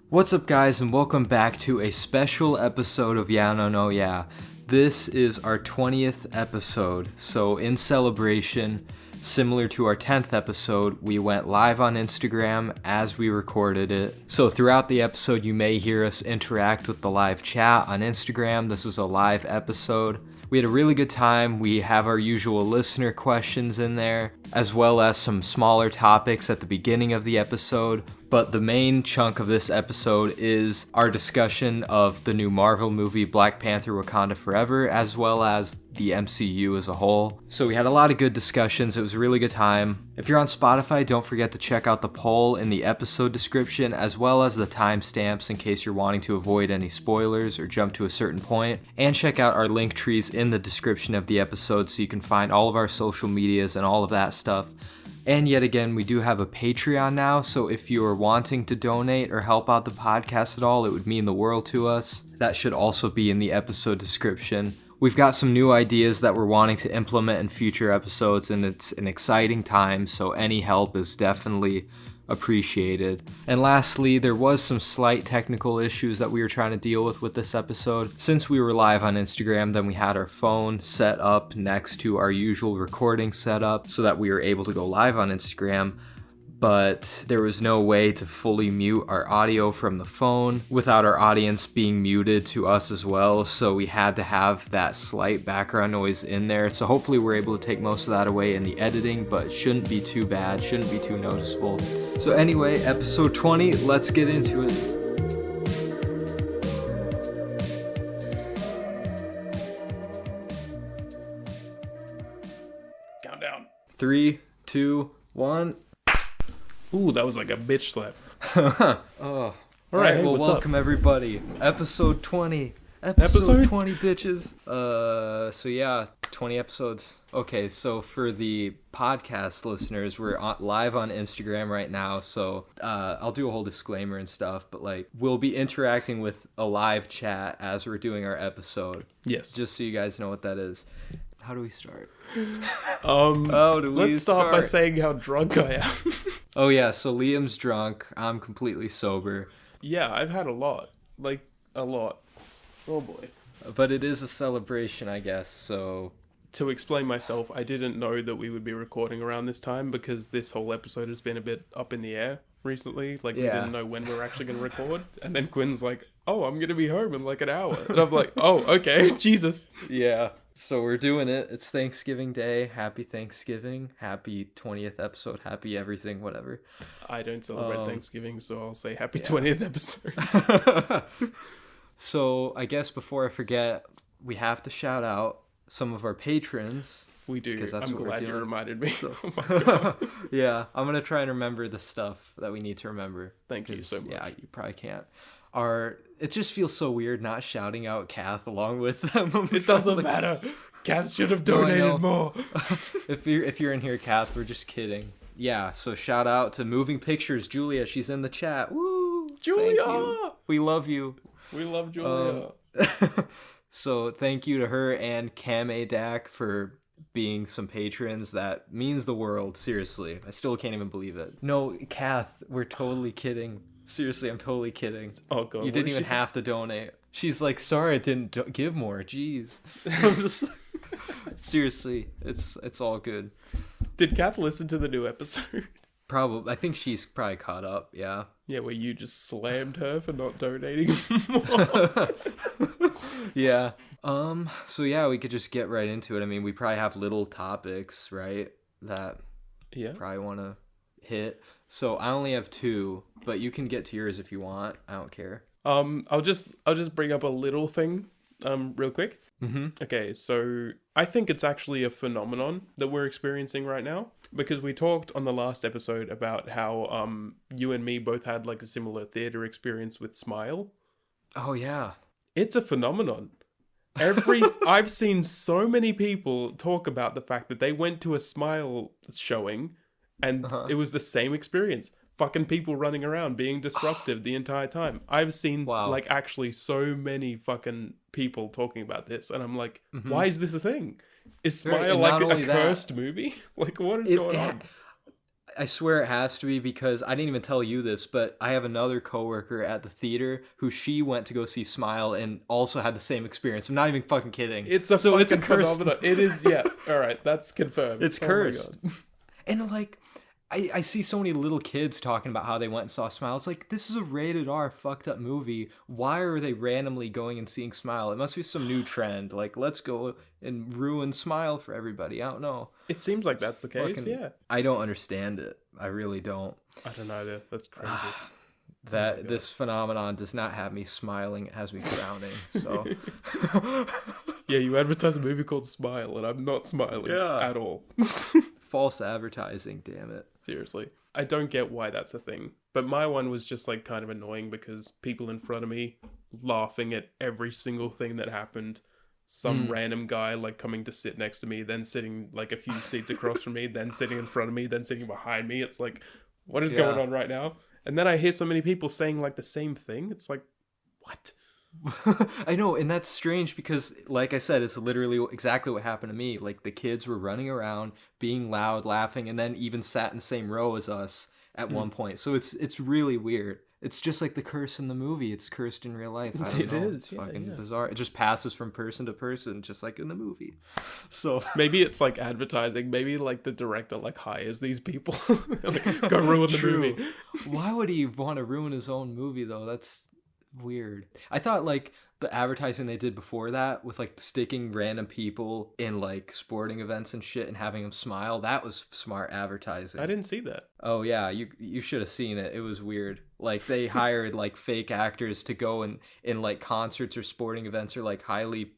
What's up, guys, and welcome back to a special episode of YNNY. This is our 20th episode, so in celebration, similar to our 10th episode, we went live on Instagram as we recorded it. So throughout the episode, you may hear us interact with the live chat on Instagram. This was a live episode. We had a really good time. We have our usual listener questions in there, as well as some smaller topics at the beginning of the episode. But the main chunk of this episode is our discussion of the new Marvel movie Black Panther Wakanda Forever, as well as the MCU as a whole. So we had a lot of good discussions. It was a really good time. If you're on Spotify, don't forget to check out the poll in the episode description, as well as the timestamps in case you're wanting to avoid any spoilers or jump to a certain point. And check out our link trees in the description of the episode so you can find all of our social medias and all of that stuff. And yet again, we do have a Patreon now, so if you're wanting to donate or help out the podcast at all, it would mean the world to us. That should also be in the episode description. We've got some new ideas that we're wanting to implement in future episodes, and it's an exciting time, so any help is definitely appreciated. And lastly, there was some slight technical issues that we were trying to deal with this episode. Since we were live on Instagram, then we had our phone set up next to our usual recording setup so that we were able to go live on Instagram, but there was no way to fully mute our audio from the phone without our audience being muted to us as well, so we had to have that slight background noise in there. So hopefully we're able to take most of that away in the editing, but it shouldn't be too bad, shouldn't be too noticeable. So anyway, episode 20, let's get into it. Countdown. 3, 2, 1. Ooh, that was like a bitch slap. Oh. All Alright, right, well, what's welcome up? Everybody. Episode 20. Episode 20, bitches. So yeah, 20 episodes. Okay, so for the podcast listeners, we're live on Instagram right now, so I'll do a whole disclaimer and stuff, but like, we'll be interacting with a live chat as we're doing our episode. Yes. Just so you guys know what that is. How do we start? Let's start by saying how drunk I am. Oh yeah, so Liam's drunk. I'm completely sober. Yeah, I've had a lot. Like, a lot. Oh boy. But it is a celebration, I guess, so... To explain myself, I didn't know that we would be recording around this time because this whole episode has been a bit up in the air recently. Like, we didn't know when we were actually going to record. And then Quinn's like, oh, I'm going to be home in like an hour. And I'm like, oh, okay, Jesus. Yeah. So we're doing it. It's Thanksgiving Day. Happy Thanksgiving. Happy 20th episode. Happy everything, whatever. I don't celebrate Thanksgiving, so I'll say happy 20th episode. So I guess before I forget, we have to shout out some of our patrons. We do. Because that's I'm what glad we're you doing. reminded me. So... Oh my God. Yeah, I'm going to try and remember the stuff that we need to remember. Thank you so much. Yeah, you probably can't. It just feels so weird not shouting out Kath along with them. It doesn't matter. Kath should have donated more. If you're in here, Kath, we're just kidding. Yeah, so shout out to Moving Pictures, Julia. She's in the chat. Woo! Julia! Thank you. We love you. We love Julia. So thank you to her and Cam Adak for being some patrons. That means the world. Seriously, I still can't even believe it. No, Kath, we're totally kidding. Seriously, I'm totally kidding. Oh God, you didn't even have to donate. She's like, sorry, I didn't give more. Jeez. I'm just seriously, it's all good. Did Kath listen to the new episode? Probably. I think she's probably caught up. Yeah. Yeah, where you just slammed her for not donating more. Yeah. So yeah, we could just get right into it. I mean, we probably have little topics, right? That probably want to hit. So I only have 2, but you can get to yours if you want. I don't care. I'll just bring up a little thing, real quick. Mm-hmm. Okay, so I think it's actually a phenomenon that we're experiencing right now because we talked on the last episode about how you and me both had like a similar theater experience with Smile. Oh yeah. It's a phenomenon. I've seen so many people talk about the fact that they went to a Smile showing and it was the same experience. Fucking people running around being disruptive the entire time. I've seen like actually so many fucking people talking about this and I'm like, why is this a thing? Is Smile like a cursed movie? Like what is going on? I swear it has to be because I didn't even tell you this, but I have another coworker at the theater who she went to go see Smile and also had the same experience. I'm not even fucking kidding. It's a phenomenon. It is, yeah. All right, that's confirmed. It's cursed. And like, I see so many little kids talking about how they went and saw Smile. It's like, this is a rated R fucked up movie. Why are they randomly going and seeing Smile? It must be some new trend. Like, let's go and ruin Smile for everybody. I don't know. It seems like that's the case, yeah. I don't understand it. I really don't. I don't know either. That's crazy. This phenomenon does not have me smiling. It has me frowning. So, yeah, you advertise a movie called Smile, and I'm not smiling at all. False advertising, damn it. Seriously. I don't get why that's a thing. But my one was just like kind of annoying because people in front of me laughing at every single thing that happened. Some random guy like coming to sit next to me, then sitting like a few seats across from me, then sitting in front of me, then sitting behind me. It's like, what is going on right now? And then I hear so many people saying like the same thing. It's like, what? I know, and that's strange because, like I said, it's literally exactly what happened to me. Like, the kids were running around, being loud, laughing, and then even sat in the same row as us at one point. So it's really weird. It's just like the curse in the movie. It's cursed in real life. I don't know. It's fucking bizarre. It just passes from person to person, just like in the movie. So maybe it's like advertising. Maybe like the director like hires these people like, go ruin the movie. Why would he want to ruin his own movie though? That's weird. I thought like the advertising they did before that with like sticking random people in like sporting events and shit and having them smile, that was smart advertising. I didn't see that. Oh yeah, you should have seen it. It was weird. Like they hired like fake actors to go in like concerts or sporting events or like highly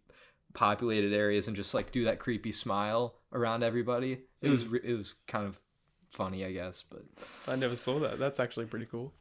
populated areas and just like do that creepy smile around everybody. It was kind of funny, I guess, but I never saw that. That's actually pretty cool.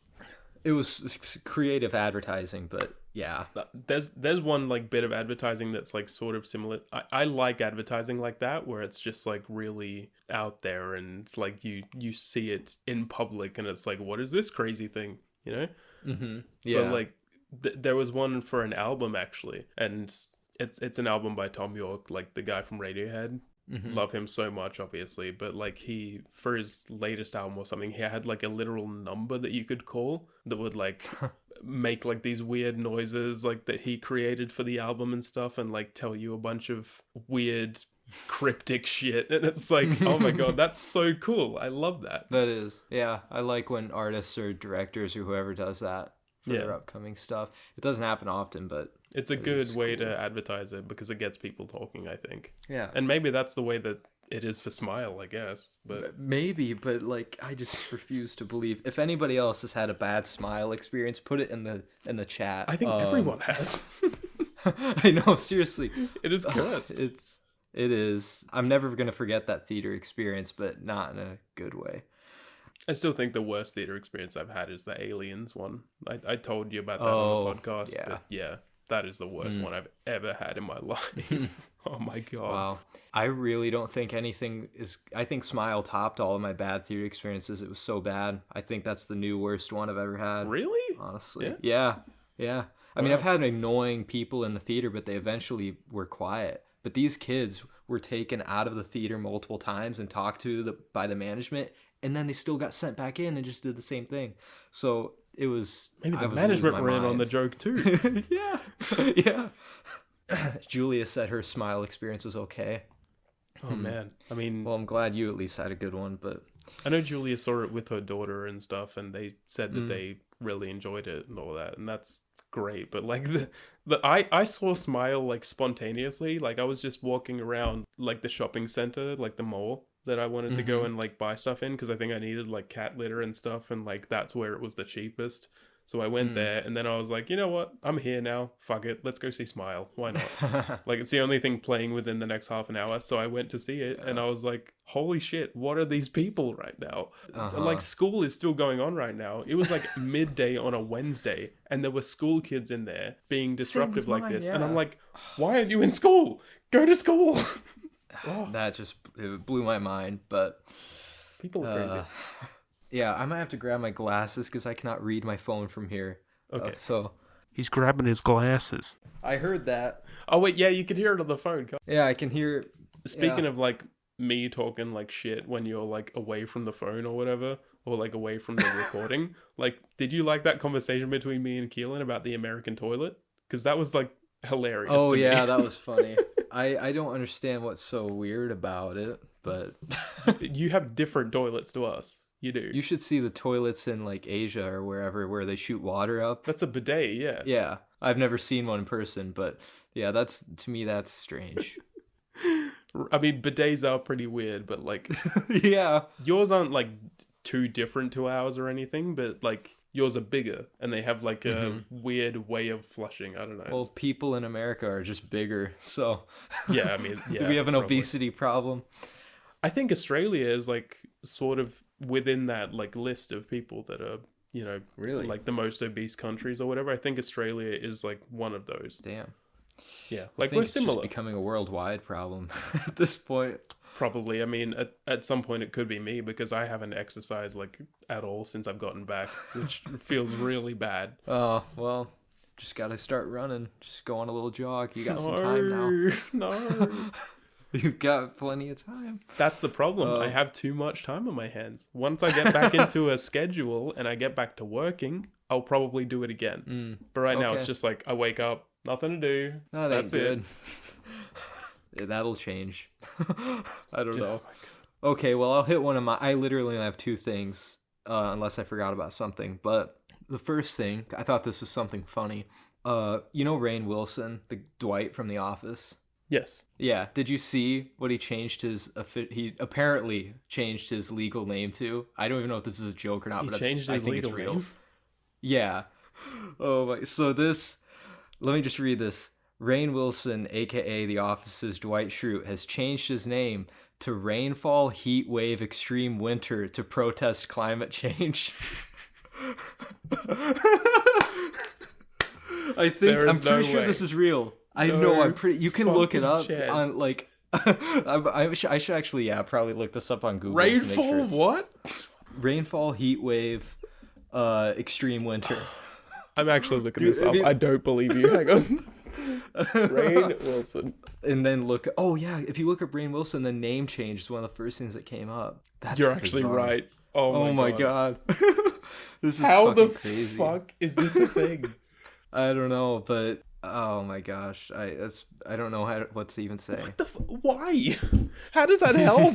It was creative advertising, but yeah. There's one like bit of advertising that's like sort of similar. I like advertising like that where it's just like really out there and like you see it in public and it's like, what is this crazy thing? You know? Mm-hmm. Yeah. But like there was one for an album actually, and it's an album by Tom York, like the guy from Radiohead. Mm-hmm. Love him so much, obviously, but like he, for his latest album or something, he had like a literal number that you could call that would like make like these weird noises like that he created for the album and stuff, and like tell you a bunch of weird cryptic shit, and it's like, oh my god, that's so cool. I love that. That is, yeah. I like when artists or directors or whoever does that for their upcoming stuff. It doesn't happen often, but it's a good way to advertise it because it gets people talking, I think. Yeah. And maybe that's the way that it is for Smile, I guess. But maybe, but like I just refuse to believe. If anybody else has had a bad Smile experience, put it in the chat. I think everyone has. I know, seriously. It is cursed. It is. I'm never going to forget that theater experience, but not in a good way. I still think the worst theater experience I've had is the Aliens one. I told you about that on the podcast. Yeah. But yeah, that is the worst one I've ever had in my life. Oh my god. Wow. I really don't think anything is... I think Smile topped all of my bad theater experiences. It was so bad. I think that's the new worst one I've ever had. Really? Honestly. Yeah. I mean, I've had annoying people in the theater, but they eventually were quiet. But these kids were taken out of the theater multiple times and talked to by the management, and then they still got sent back in and just did the same thing. So it was... Maybe the management ran on the joke too. Yeah. Julia said her Smile experience was okay. Oh man. I mean... Well, I'm glad you at least had a good one, but... I know Julia saw it with her daughter and stuff, and they said that they really enjoyed it and all that, and that's great. But like I saw Smile like spontaneously. Like I was just walking around like the shopping center, like the mall that I wanted to go and like buy stuff in because I think I needed like cat litter and stuff, and like that's where it was the cheapest. So I went there, and then I was like, you know what? I'm here now. Fuck it. Let's go see Smile. Why not? Like, it's the only thing playing within the next half an hour. So I went to see it, and I was like, holy shit, what are these people right now? Like, school is still going on right now. It was like midday on a Wednesday, and there were school kids in there being disruptive like this. Yeah. And I'm like, why aren't you in school? Go to school. That just it blew my mind, but... People are crazy. Yeah, I might have to grab my glasses because I cannot read my phone from here. Okay. So he's grabbing his glasses. I heard that. Oh, wait, yeah, you can hear it on the phone. Yeah, I can hear it. Speaking of, like, me talking like shit when you're like away from the phone or whatever, or like away from the recording. Like, did you like that conversation between me and Keelan about the American toilet? Because that was like hilarious. Oh to yeah, me. that was funny. I don't understand what's so weird about it, but You have different toilets to us. You do. you should see the toilets in like Asia or wherever where they shoot water up. That's a bidet, yeah. Yeah, I've never seen one in person, but yeah, that's to me that's strange. I mean, bidets are pretty weird, but like Yeah. yours aren't like too different to ours or anything, but like yours are bigger and they have like a weird way of flushing. I don't know. Well, people in America are just bigger, so Yeah, I mean, yeah. do we have an probably. obesity problem? I think Australia is like sort of within that like list of people that are, you know, Really? like the most obese countries or whatever. I think Australia is like one of those. Damn. Yeah, I like think we're it's similar. just becoming a worldwide problem at this point. Probably. I mean, at some point it could be me because I haven't exercised like at all since I've gotten back, which feels really bad. Oh, well, just got to start running. Just go on a little jog. You got some time now. No. You've got plenty of time. That's the problem. I have too much time on my hands. Once I get back into a schedule and I get back to working, I'll probably do it again. But right now it's just like I wake up, nothing to do. Oh, That's good. it. Yeah, that'll change. I don't Oh know. my Okay, well, I'll hit one of my... I literally only have two things, unless I forgot about something. But the first thing, I thought this was something funny. You know Rainn Wilson, the Dwight from The Office? Yes. Yeah, did you see what he changed his... He apparently changed his legal name to? I don't even know if this is a joke or not, He but changed I his think legal it's real. name. Yeah. Oh my... So this... Let me just read this. Rainn Wilson, aka The Office's Dwight Schrute, has changed his name to Rainfall, Heatwave, Extreme Winter to protest climate change. I'm pretty sure this is real. I know. I'm pretty. You can look it up on like. I should actually probably look this up on Google. Rainfall what? Rainfall, Heatwave, Extreme Winter. I'm actually looking this up. I don't believe you. Hang on. Rainn Wilson. And then look. Oh yeah, if you look up Rainn Wilson, the name change is one of the first things that came up. That's You're actually bizarre. right. Oh my god. This is How the crazy. fuck is this a thing? I don't know, but oh my gosh, I don't know what to even say. Why? How does that help?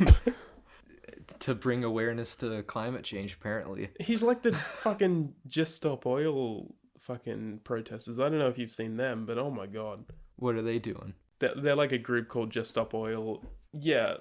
To bring awareness to climate change, apparently. He's like the fucking Just Stop Oil fucking protesters. I don't know if you've seen them, but oh my god. What are they doing? They're like a group called Just Stop Oil. Yeah,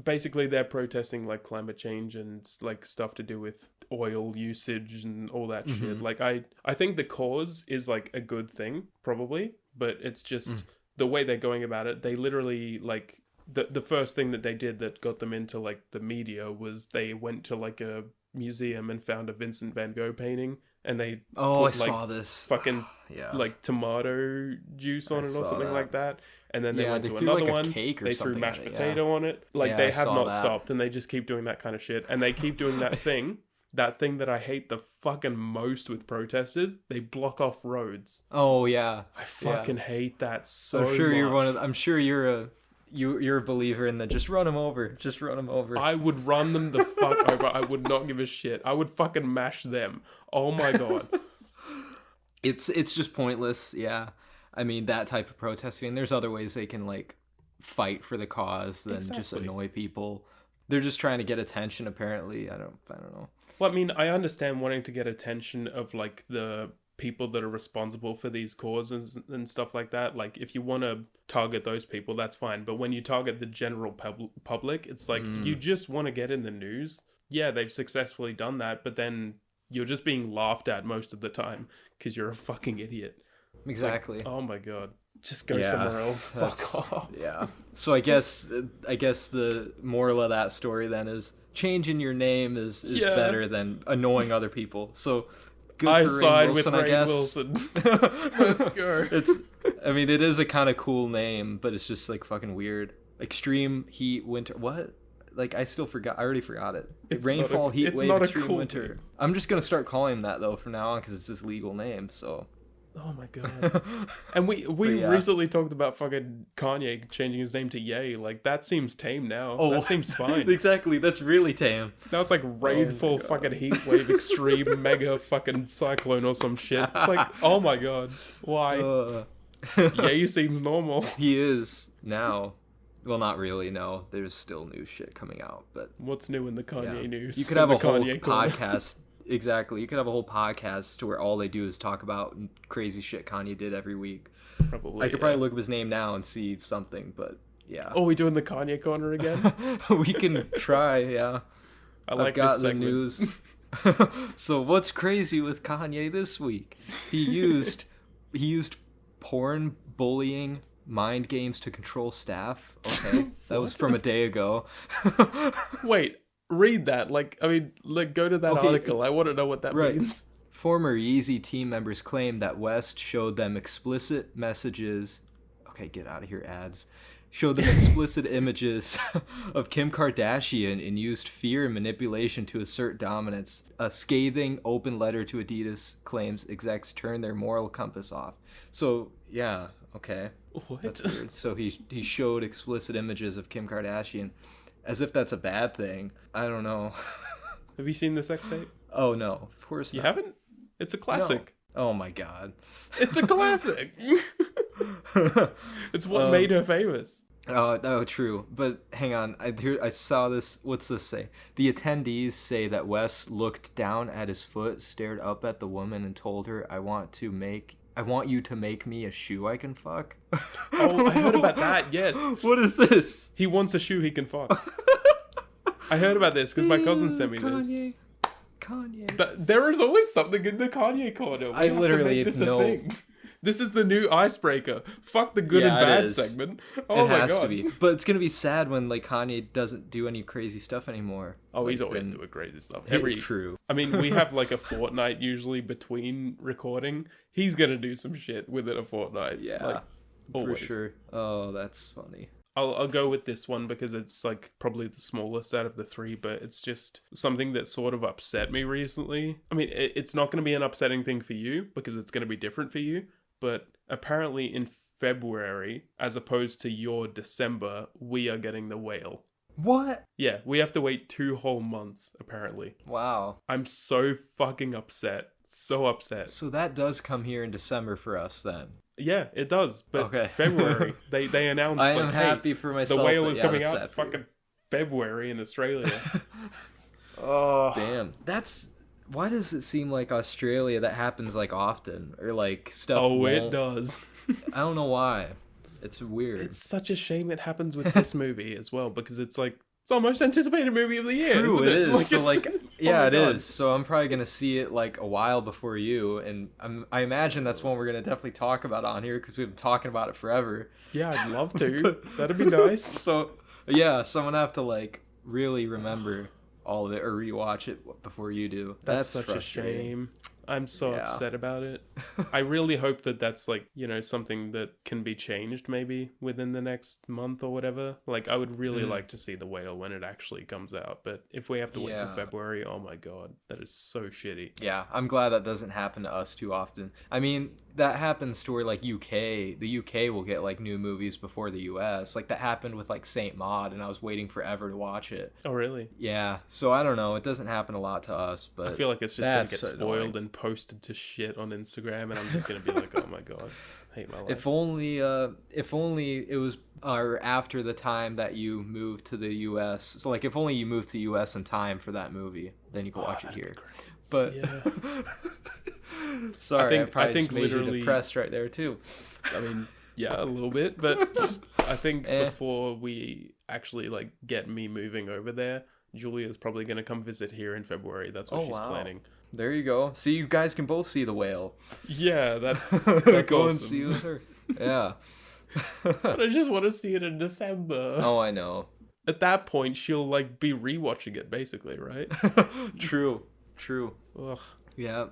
basically they're protesting like climate change and like stuff to do with oil usage and all that shit. Like I think the cause is like a good thing, probably, but it's just the way they're going about it. They literally like the first thing that they did that got them into like the media was they went to like a museum and found a Vincent van Gogh painting and they I saw this fucking yeah, like tomato juice on it or something like that. And then they went to threw another like a one. cake or They threw something mashed at it, potato on it. Like Yeah, they I have saw not that. stopped, and they just keep doing that kind of shit. And they keep doing that thing, that thing that I hate the fucking most with protesters. They block off roads. Oh yeah, I fucking hate that so I'm sure much. you're one of. I'm sure you're a believer in the just run them over. Just run them over. I would run them the fuck over. I would not give a shit. I would fucking mash them. Oh my god. It's just pointless. Yeah, I mean that type of protesting. There's other ways they can like fight for the cause than just Exactly. annoy people. They're just trying to get attention. Apparently, I don't know. Well, I mean, I understand wanting to get attention of like the people that are responsible for these causes and stuff like that. Like, if you want to target those people, that's fine. But when you target the general public, it's like you just want to get in the news. Yeah, they've successfully done that, but then you're just being laughed at most of the time because you're a fucking idiot. Exactly. Like, oh my god. Just go somewhere else. Fuck off. Yeah. So I guess the moral of that story then is changing your name is better than annoying other people. So good I for Rainn side Wilson, with I Rainn guess. Wilson. Let's go. I mean, it is a kind of cool name, but it's just like fucking weird. Extreme heat winter. What? Like I still forgot. I already forgot it. Rainfall, heat it's wave, not a extreme cool winter. name. I'm just gonna start calling him that though from now on because it's his legal name. So Oh my god. And we yeah. recently talked about fucking Kanye changing his name to Ye. Like, that seems tame now. Oh, that seems fine. Exactly, that's really tame. Now it's like Rainfall, fucking Heatwave, Extreme, Mega fucking Cyclone or some shit. It's like, oh my god. Why? Ye seems normal. He is now. Well, not really, no. There's still new shit coming out, but... What's new in the Kanye news? You could have a whole Kanye Corner. podcast... Exactly. You could have a whole podcast to where all they do is talk about crazy shit Kanye did every week. Probably. I could probably look up his name now and see something, but yeah. Oh, we doing the Kanye Corner again? We can try, yeah. I've got this segment. The news. So what's crazy with Kanye this week? He used porn, bullying, mind games to control staff. Okay. That was from a day ago. Wait. Read that. Go to that article. I want to know what that means. Former Yeezy team members claim that West showed them explicit messages. Okay, get out of here, ads. Showed them explicit images of Kim Kardashian and used fear and manipulation to assert dominance. A scathing open letter to Adidas claims execs turned their moral compass off. So, yeah, okay. What? That's weird. So he showed explicit images of Kim Kardashian. As if that's a bad thing. I don't know. Have you seen the sex tape? Oh, no. Of course not. You haven't? It's a classic. No. Oh, my God. It's a classic. It's what made her famous. Oh, true. But hang on. I saw this. What's this say? The attendees say that Wes looked down at his foot, stared up at the woman, and told her, I want you to make me a shoe I can fuck. Oh, I heard about that, yes. What is this? He wants a shoe he can fuck. I heard about this because my cousin sent me this. Kanye. There is always something in the Kanye corner. I literally know. A thing. This is the new icebreaker. Fuck the good and bad segment. Oh it my has god. to be. But it's gonna be sad when Kanye doesn't do any crazy stuff anymore. Oh, he's always doing crazy stuff. True. I mean, we have a fortnight usually between recording. He's gonna do some shit within a fortnight. Yeah, always. For sure. Oh, that's funny. I'll go with this one because it's probably the smallest out of the three, but it's just something that sort of upset me recently. I mean, it's not going to be an upsetting thing for you because it's going to be different for you, but apparently in February, as opposed to your December, we are getting the whale. What? Yeah, we have to wait 2 whole months, apparently. Wow. I'm so fucking upset. So upset. So that does come here in December for us then. Yeah, it does. But okay. February, they announced I am happy for myself. The whale is coming out fucking February in Australia. Oh. Damn. Why does it seem like Australia that happens often? Or stuff it does. I don't know why. It's weird. It's such a shame it happens with this movie as well, because it's it's our most anticipated movie of the year. True, isn't it is. So yeah, oh it is. So I'm probably gonna see it a while before you, and I imagine that's one we're gonna definitely talk about on here because we've been talking about it forever. Yeah, I'd love to. That'd be nice. So yeah, so I'm gonna have to really remember all of it or rewatch it before you do. That's such a shame. I'm so upset about it. I really hope that that's something that can be changed maybe within the next month or whatever. I would really like to see The Whale when it actually comes out. But if we have to wait till February, oh my god, that is so shitty. Yeah, I'm glad that doesn't happen to us too often. I mean, that happens to where the UK will get new movies before the US. That happened with Saint Maud, and I was waiting forever to watch it. Oh really? Yeah. So I don't know. It doesn't happen a lot to us, but I feel like it's just gonna get spoiled and posted to shit on Instagram, and I'm just gonna be oh my god, I hate my life. If only it was after the time that you moved to the US. So if only you moved to the US in time for that movie, then you could watch it here. But yeah. Sorry, I think made you depressed right there too. I mean, yeah, a little bit, but I think before we actually get me moving over there, Julia's probably gonna come visit here in February. That's what she's planning. There you go. See, you guys can both see The Whale. Yeah, that's go awesome. And see with her. Yeah. But I just want to see it in December. Oh, I know. At that point, she'll be rewatching it, basically, right? True. Ugh. Yeah.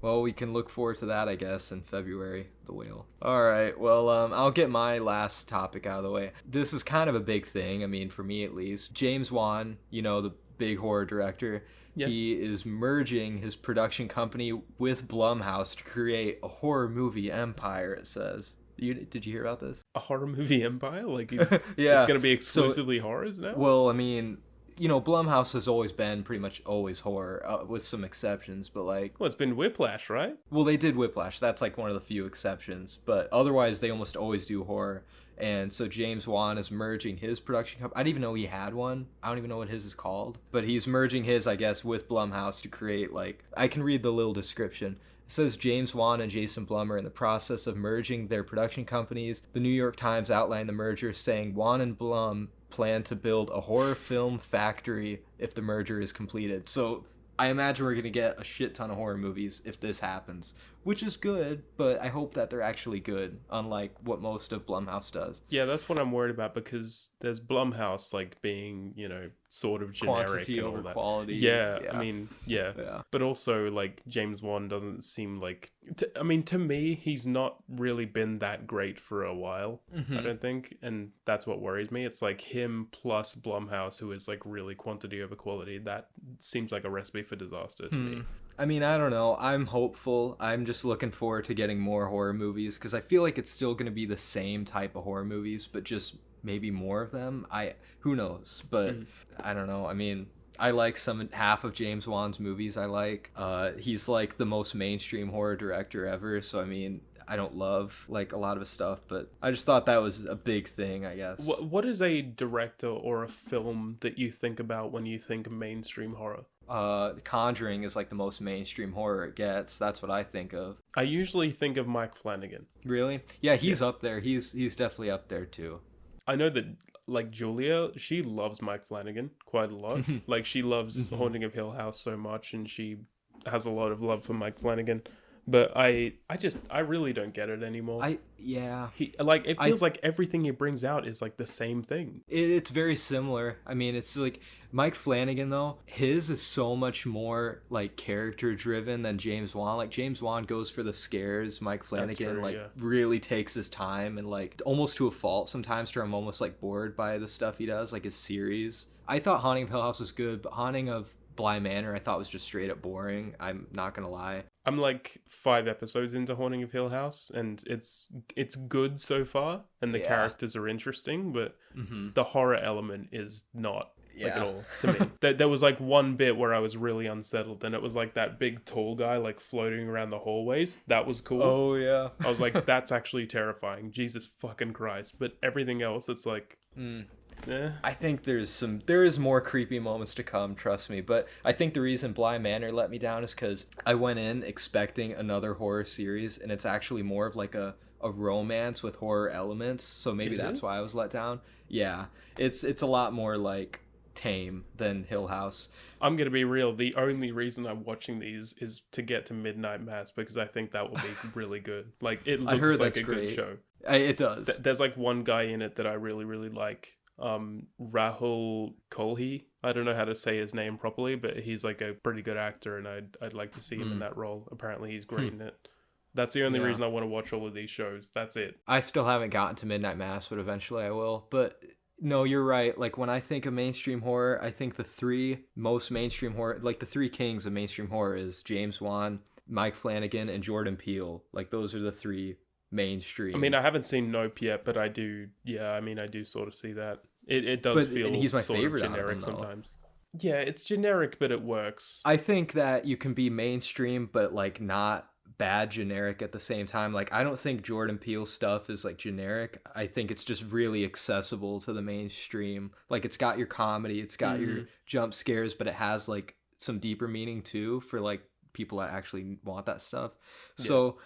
Well, we can look forward to that, I guess, in February, The Whale. All right. Well, I'll get my last topic out of the way. This is kind of a big thing. I mean, for me at least. James Wan, the big horror director. Yes. He is merging his production company with Blumhouse to create a horror movie empire, it says. Did you hear about this? A horror movie empire? Like, it's Yeah. going to be exclusively horrors now? Well, I mean, Blumhouse has always been pretty much always horror, with some exceptions, but like... Well, it's been Whiplash, right? Well, they did Whiplash. That's like one of the few exceptions, but otherwise they almost always do horror. And so James Wan is merging his production company. I didn't even know he had one. I don't even know what his is called. But he's merging his, I guess, with Blumhouse to create, like... I can read the little description. It says James Wan and Jason Blum are in the process of merging their production companies. The New York Times outlined the merger, saying Wan and Blum plan to build a horror film factory if the merger is completed. So I imagine we're going to get a shit ton of horror movies if this happens, which is good, but I hope that they're actually good, unlike what most of Blumhouse does. Yeah, that's what I'm worried about, because there's Blumhouse, like, being, sort of generic. Quantity and all over that. quality. Yeah, I mean, yeah. But also, like, James Wan doesn't seem like... to me, he's not really been that great for a while, I don't think, and that's what worries me. It's like him plus Blumhouse, who is, like, really quantity over quality. That seems like a recipe for disaster to me. I mean, I don't know. I'm hopeful. I'm just looking forward to getting more horror movies, because I feel like it's still going to be the same type of horror movies, but just maybe more of them. Who knows? But I don't know. I mean, I like half of James Wan's movies. I like. He's like the most mainstream horror director ever. So I mean, I don't love like a lot of his stuff, but I just thought that was a big thing, I guess. What is a director or a film that you think about when you think mainstream horror? Conjuring is like the most mainstream horror it gets. That's what I think of. I usually think of Mike Flanagan. Really? Yeah, he's up there. He's definitely up there too. I know that, like, Julia, she loves Mike Flanagan quite a lot. Like, she loves Haunting of Hill House so much, and she has a lot of love for Mike Flanagan. But I really don't get it anymore. It feels like everything he brings out is like the same thing. It's very similar. I mean, it's like Mike Flanagan though, his is so much more like character driven than James Wan. Like James Wan goes for the scares. Mike Flanagan really takes his time, and like almost to a fault sometimes, to I'm almost like bored by the stuff he does, like his series. I thought Haunting of Hill House was good, but Haunting of Bly Manor I thought was just straight up boring. I'm not gonna lie. I'm like 5 episodes into Haunting of Hill House, and it's good so far, and the characters are interesting, but the horror element is not like at all to me. There was like one bit where I was really unsettled, and it was like that big tall guy like floating around the hallways. That was cool. Oh yeah. I was like, that's actually terrifying. Jesus fucking Christ. But everything else, it's like... I think there is more creepy moments to come, trust me. But I think the reason Bly Manor let me down is because I went in expecting another horror series, and it's actually more of like a romance with horror elements. So maybe that's why I was let down. Yeah, it's a lot more like tame than Hill House. I'm gonna be real. The only reason I'm watching these is to get to Midnight Mass, because I think that will be really good. Like, it looks like a good show. It does. There's like one guy in it that I really, really like. Rahul Kolhi. I don't know how to say his name properly, but he's like a pretty good actor, and I'd like to see him in that role. Apparently he's great in it. That's the only reason I want to watch all of these shows. That's it. I still haven't gotten to Midnight Mass, but eventually I will. But no, you're right. Like, when I think of mainstream horror, I think the three most mainstream horror, like the three kings of mainstream horror, is James Wan, Mike Flanagan, and Jordan Peele. Like, those are the three mainstream. I mean, I haven't seen Nope yet, but I do. Yeah, I mean, I do sort of see that. It does feel and he's my sort favorite of generic sometimes. Yeah, it's generic, but it works. I think that you can be mainstream, but like not bad generic at the same time. Like, I don't think Jordan Peele stuff is like generic. I think it's just really accessible to the mainstream. Like, it's got your comedy, it's got your jump scares, but it has like some deeper meaning too for like people that actually want that stuff. So,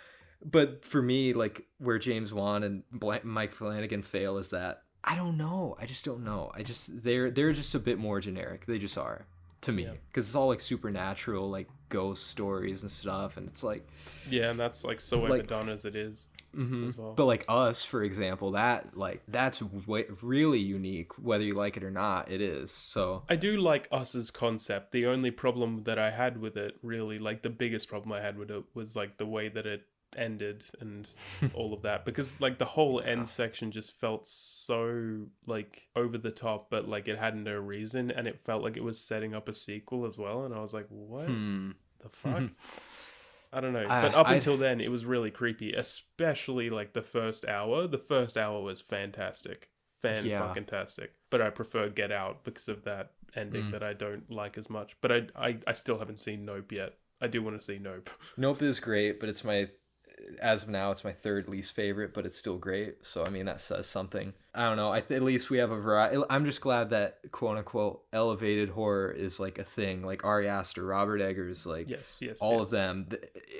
but for me, like, where James Wan and Mike Flanagan fail is that I don't know. I just don't know. They're just a bit more generic. They just are to me, because it's all like supernatural, like ghost stories and stuff, and it's like and that's like so overdone as it is. As well. But like Us, for example, that's really unique, whether you like it or not. It is. So I do like Us's concept. The only problem that I had with it, really, like the biggest problem I had with it, was like the way that it ended and all of that, because like the whole end section just felt so like over the top, but like it had no reason, and it felt like it was setting up a sequel as well, and I was like, what the fuck? I don't know. But up until then, it was really creepy, especially like the first hour. The first hour was fantastic. Fan-fucking-tastic. But I prefer Get Out because of that ending that I don't like as much. But I still haven't seen Nope yet. I do want to see Nope. Nope is great, but as of now, it's my third least favorite, but it's still great. So, I mean, that says something. I don't know. At least we have a variety. I'm just glad that quote-unquote elevated horror is like a thing. Like Ari Aster, Robert Eggers, like all of them.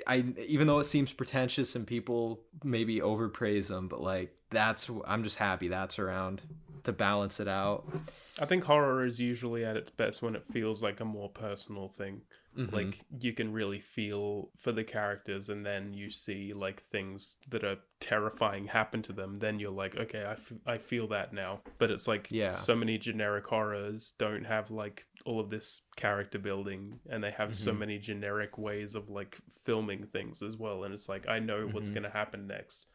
Even though it seems pretentious and people maybe overpraise them, but like I'm just happy that's around to balance it out. I think horror is usually at its best when it feels like a more personal thing. Like you can really feel for the characters, and then you see like things that are terrifying happen to them, then you're like, okay, I feel that now. But it's like so many generic horrors don't have like all of this character building, and they have so many generic ways of like filming things as well, and it's like I know what's gonna happen next.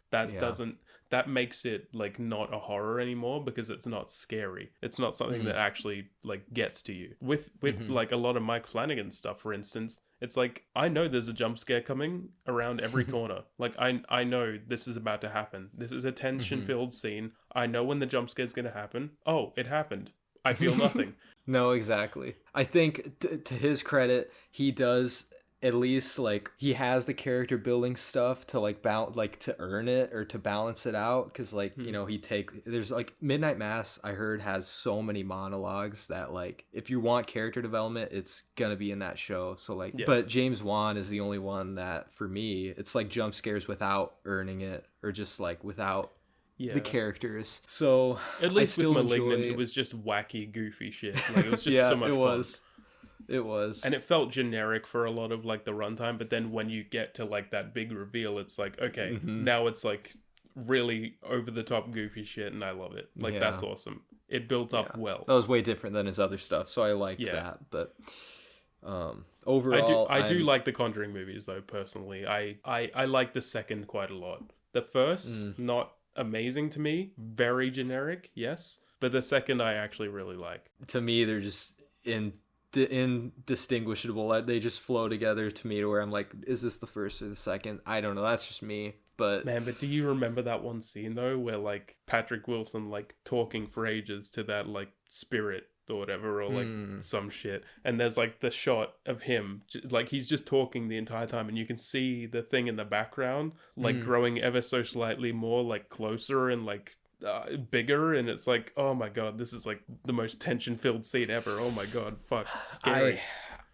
That makes it like not a horror anymore, because it's not scary. It's not something that actually like gets to you. With like a lot of Mike Flanagan stuff, for instance, it's like I know there's a jump scare coming around every corner. Like I know this is about to happen. This is a tension filled scene. I know when the jump scare is going to happen. Oh, it happened. I feel nothing. No, exactly. I think to his credit, he does at least like he has the character building stuff to like to earn it or to balance it out, because like you know there's like Midnight Mass, I heard, has so many monologues that like if you want character development, it's gonna be in that show. So like but James Wan is the only one that for me it's like jump scares without earning it, or just like without the characters. So at least with Malignant it was just wacky goofy shit. Like it was just so much fun. It was. And it felt generic for a lot of like the runtime, but then when you get to like that big reveal, it's like, okay, now it's like really over the top goofy shit, and I love it. Like that's awesome. It built up well. That was way different than his other stuff, so I liked that. But overall, I do like the Conjuring movies though, personally. I like the second quite a lot. The first, not amazing to me, very generic, yes. But the second I actually really like. To me, they're just indistinguishable. They just flow together to me to where I'm like, is this the first or the second? I don't know. That's just me. But man, but do you remember that one scene though where like Patrick Wilson like talking for ages to that like spirit or whatever, or like some shit, and there's like the shot of him like he's just talking the entire time, and you can see the thing in the background like growing ever so slightly more like closer and like bigger, and it's like, oh my god, this is like the most tension-filled scene ever. Oh my god, fuck, scary.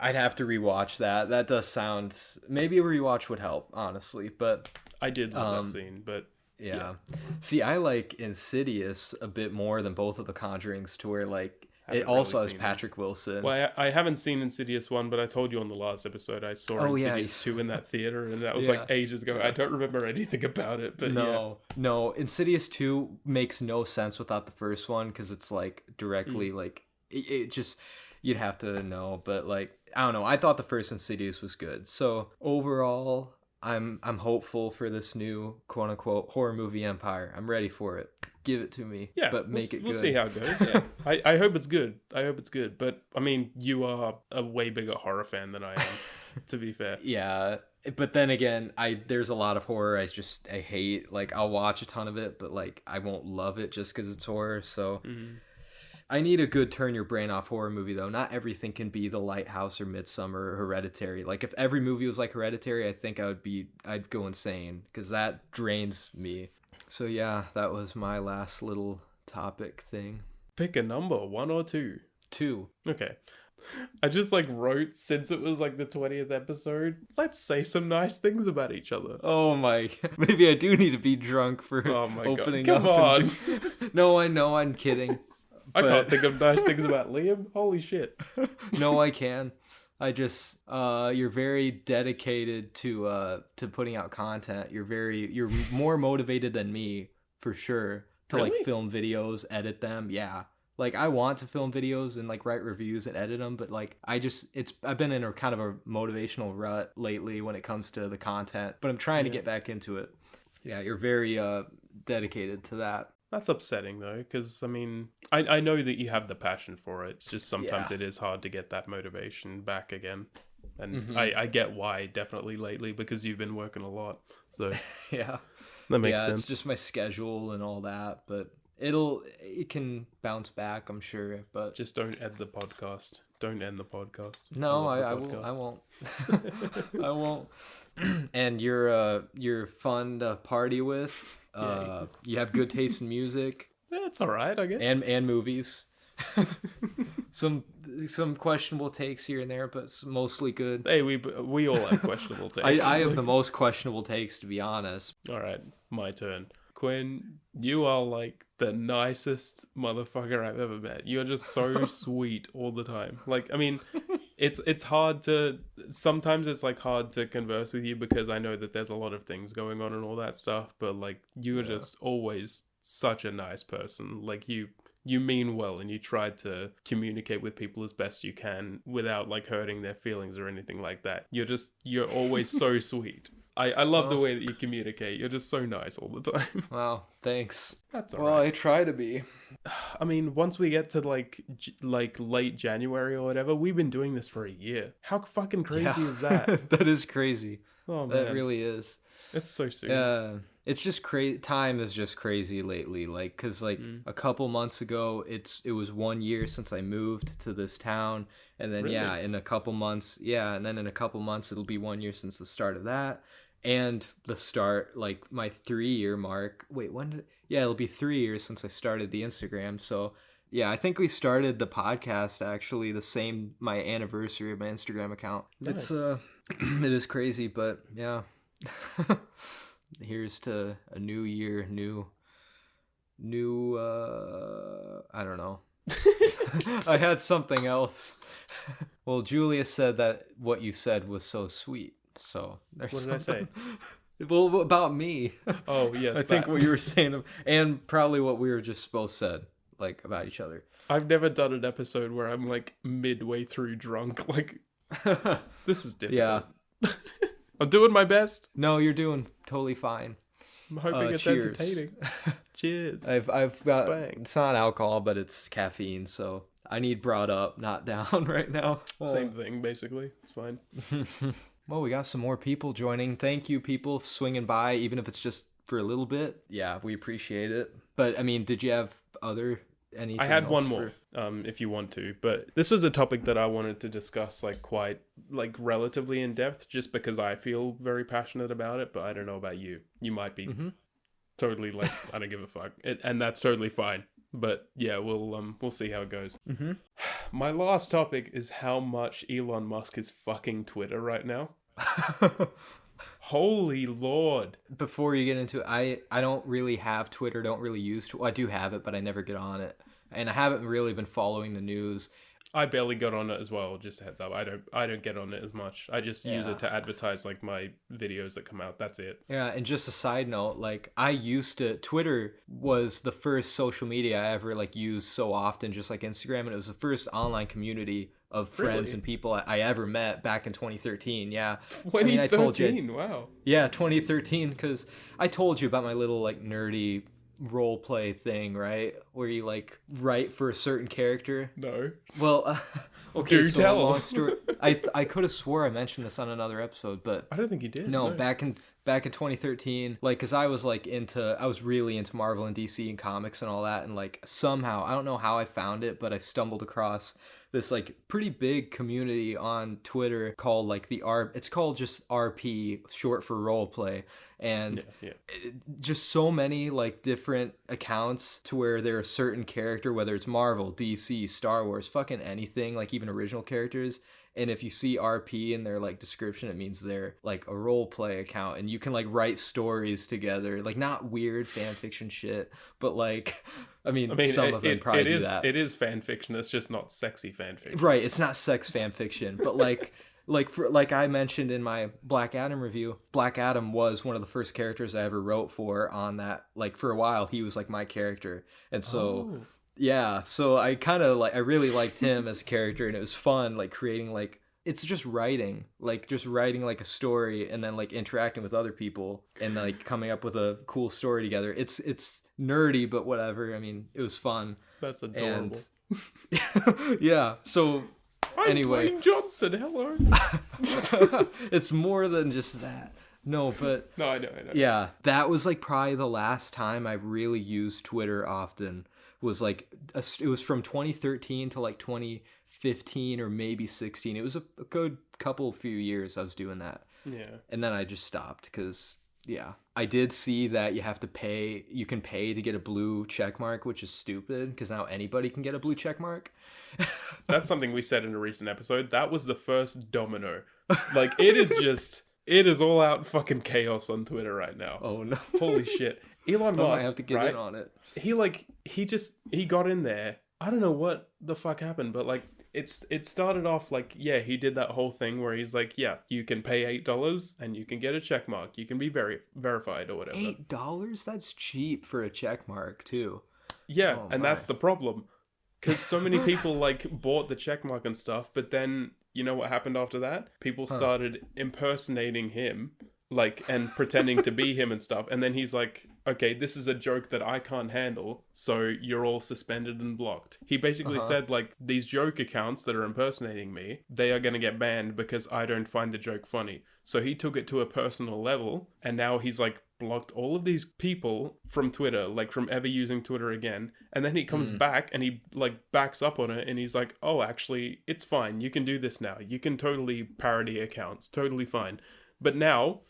I'd have to rewatch that. That does sound, maybe a rewatch would help, honestly, but I did love that scene, but yeah. See, I like Insidious a bit more than both of the Conjurings, to where like it also has Patrick Wilson. Well, I haven't seen Insidious 1, but I told you on the last episode I saw Insidious 2 in that theater, and that was like ages ago. I don't remember anything about it, but No, Insidious 2 makes no sense without the first one, because it's like directly like it just, you'd have to know, but like I don't know. I thought the first Insidious was good. So overall, I'm hopeful for this new quote unquote horror movie empire. I'm ready for it. Give it to me. Yeah, but make it good. We'll see how it goes. Yeah. I hope it's good. But I mean, you are a way bigger horror fan than I am, to be fair. Yeah. But then again, there's a lot of horror I hate. Like I'll watch a ton of it, but like I won't love it just because it's horror. So I need a good turn your brain off horror movie though. Not everything can be The Lighthouse or Midsommar or Hereditary. Like if every movie was like Hereditary, I think I'd go insane, because that drains me. So yeah, that was my last little topic thing. Pick a number, 1 or 2? 2. Okay. I just like wrote, since it was like the 20th episode, let's say some nice things about each other. Oh my, maybe I do need to be drunk for opening God. Come on. No, I know, I'm kidding. I can't think of nice things about Liam. Holy shit. No, I can. I just you're very dedicated to putting out content. You're more motivated than me, for sure, to really? Like film videos, edit them. Yeah, Like, I want to film videos and like write reviews and edit them, but like I've been in a kind of a motivational rut lately when it comes to the content, but I'm trying to get back into it. Yeah, you're very dedicated to that. That's upsetting though, because I mean, I know that you have the passion for it. It's just sometimes it is hard to get that motivation back again. And I get why, definitely lately, because you've been working a lot. So yeah, that makes sense. It's just my schedule and all that, but it can bounce back, I'm sure. But just don't end the podcast. Don't end the podcast. No, I won't. I won't. And you're fun to party with. You have good taste in music. Yeah, it's all right, I guess. And movies. some questionable takes here and there, but it's mostly good. Hey, we all have questionable takes. I have the most questionable takes, to be honest. All right, my turn. Quinn, you are like the nicest motherfucker I've ever met. You're just so sweet all the time. Like, I mean, it's hard to, sometimes it's like hard to converse with you because I know that there's a lot of things going on and all that stuff, but like you are just always such a nice person. Like you mean well, and you try to communicate with people as best you can without like hurting their feelings or anything like that. You're always so sweet. I love the way that you communicate. You're just so nice all the time. Wow, thanks. That's all right. I try to be. I mean, once we get to like late January or whatever, we've been doing this for a year. How fucking crazy is that? That is crazy. Oh man, that really is. It's so soon. Yeah, it's just crazy. Time is just crazy lately. Like, cause like a couple months ago, it was 1 year since I moved to this town, and then Really? in a couple months, and then in a couple months it'll be 1 year since the start of that. And the start, like my 3-year mark. Wait, it'll be 3 years since I started the Instagram. So yeah, I think we started the podcast actually my anniversary of my Instagram account. Nice. It's it is crazy, but yeah. Here's to a new year, new I don't know. I had something else. Well, Julia said that what you said was so sweet. So there's What did I say? Well, about me. Oh, yes. I think what you were saying, and probably what we were just both said, like about each other. I've never done an episode where I'm like midway through drunk. Like, this is difficult. Yeah. I'm doing my best. No, you're doing totally fine. I'm hoping it's cheers. entertaining. Cheers. I've got, Bang. It's not alcohol, but it's caffeine, so I need brought up, not down right now. Same thing, basically. It's fine. Well, we got some more people joining. Thank you, people, swinging by, even if it's just for a little bit. Yeah, we appreciate it. But, I mean, did you have anything I had else one more, if you want to. But this was a topic that I wanted to discuss, like, quite, like, relatively in depth, just because I feel very passionate about it. But I don't know about you. You might be totally, like, I don't give a fuck. And that's totally fine. But, yeah, we'll see how it goes. Mm-hmm. My last topic is how much Elon Musk is fucking Twitter right now. Holy Lord. Before you get into it, I don't really have Twitter, don't really use Twitter. Well, I do have it, but I never get on it. And I haven't really been following the news. I barely got on it as well, just a heads up. I don't get on it as much. I just use it to advertise like my videos that come out. That's it. Yeah, and just a side note, like Twitter was the first social media I ever like used so often, just like Instagram, and it was the first online community of friends and people I ever met back in 2013. Yeah. 2013, I told you, wow. Yeah, 2013, because I told you about my little like nerdy role play thing, right? Where you like write for a certain character. No. Well, okay. Do so tell. Long story. I could have swore I mentioned this on another episode, but I don't think you did. No, back in 2013, like, cause I was really into Marvel and DC and comics and all that, and like somehow I don't know how I found it, but I stumbled across this like pretty big community on Twitter called like it's called just RP, short for role play, and just so many like different accounts to where they're a certain character, whether it's Marvel, DC, Star Wars, fucking anything, like even original characters. And if you see RP in their like description, it means they're like a role play account, and you can like write stories together, like not weird fan fiction shit, but like, I mean some of them probably do that. It is fan fiction. It's just not sexy fan fiction. Right. It's not sex fan fiction, but like I mentioned in my Black Adam review, Black Adam was one of the first characters I ever wrote for on that. Like for a while, he was like my character, and so. Yeah, so I really liked him as a character, and it was fun, like creating like it's just writing like a story, and then like interacting with other people and like coming up with a cool story together. It's nerdy, but whatever. I mean, it was fun. That's adorable. And yeah. So anyway, Dwayne Johnson. Hello. it's more than just that. No, but no, I know. Yeah, that was like probably the last time I really used Twitter often. Was like it was from 2013 to like 2015 or maybe 16. It was a good few years I was doing that. Yeah. And then I just stopped because I did see that you can pay to get a blue check mark, which is stupid because now anybody can get a blue check mark. That's something we said in a recent episode. That was the first domino. Like it is all out fucking chaos on Twitter right now. Oh no. Holy shit. Elon Musk, I have to get in on it. He got in there. I don't know what the fuck happened, but like it started off like, yeah, he did that whole thing where he's like, yeah, you can pay $8 and you can get a check mark. You can be verified or whatever. $8? That's cheap for a check mark too. Yeah, that's the problem. Because so many people like bought the check mark and stuff, but then you know what happened after that? People started impersonating him, like, and pretending to be him and stuff. And then he's like, okay, this is a joke that I can't handle, so you're all suspended and blocked. He basically said, like, these joke accounts that are impersonating me, they are going to get banned because I don't find the joke funny. So he took it to a personal level, and now he's, like, blocked all of these people from Twitter, like, from ever using Twitter again. And then he comes back and he, like, backs up on it, and he's like, oh, actually, it's fine. You can do this now. You can totally parody accounts. Totally fine. But now,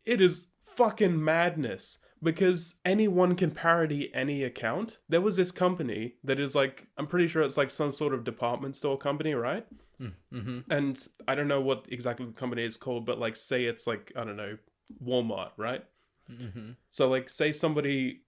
it is fucking madness. Because anyone can parody any account. There was this company that is like, I'm pretty sure it's like some sort of department store company, right? Mm-hmm. And I don't know what exactly the company is called, but like say it's like, I don't know, Walmart, right? Mm-hmm. So like say somebody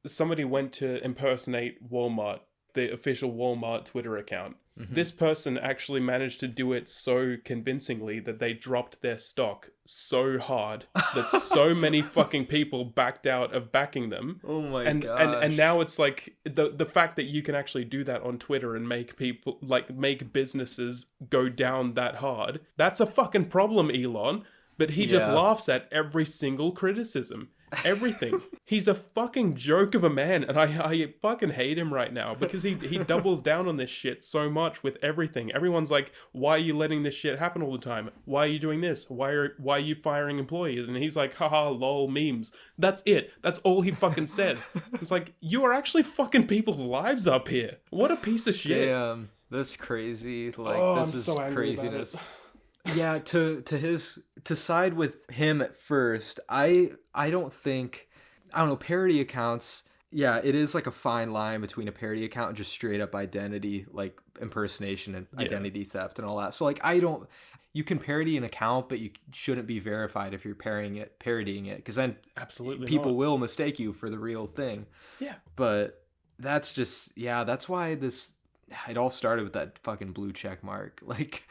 went to impersonate Walmart, the official Walmart Twitter account. Mm-hmm. This person actually managed to do it so convincingly that they dropped their stock so hard that so many fucking people backed out of backing them. Oh my gosh. And now it's like the fact that you can actually do that on Twitter and make people, like, make businesses go down that hard. That's a fucking problem, Elon. But he just laughs at every single criticism. Everything. He's a fucking joke of a man, and I fucking hate him right now because he doubles down on this shit so much with everything. Everyone's like, why are you letting this shit happen all the time? Why are you doing this? Why are you firing employees? And he's like, haha, lol, memes. That's it. That's all he fucking says. It's like, you are actually fucking people's lives up here. What a piece of shit. Damn, that's crazy. Like, I'm this is so angry craziness. about it. Yeah, to side with him at first, I don't know, parody accounts, yeah, it is like a fine line between a parody account and just straight up identity, like impersonation and identity theft and all that. So like you can parody an account, but you shouldn't be verified if you're parodying it, because then absolutely people not. will mistake you for the real thing. Yeah. But that's just, that's why it all started with that fucking blue check mark. Like,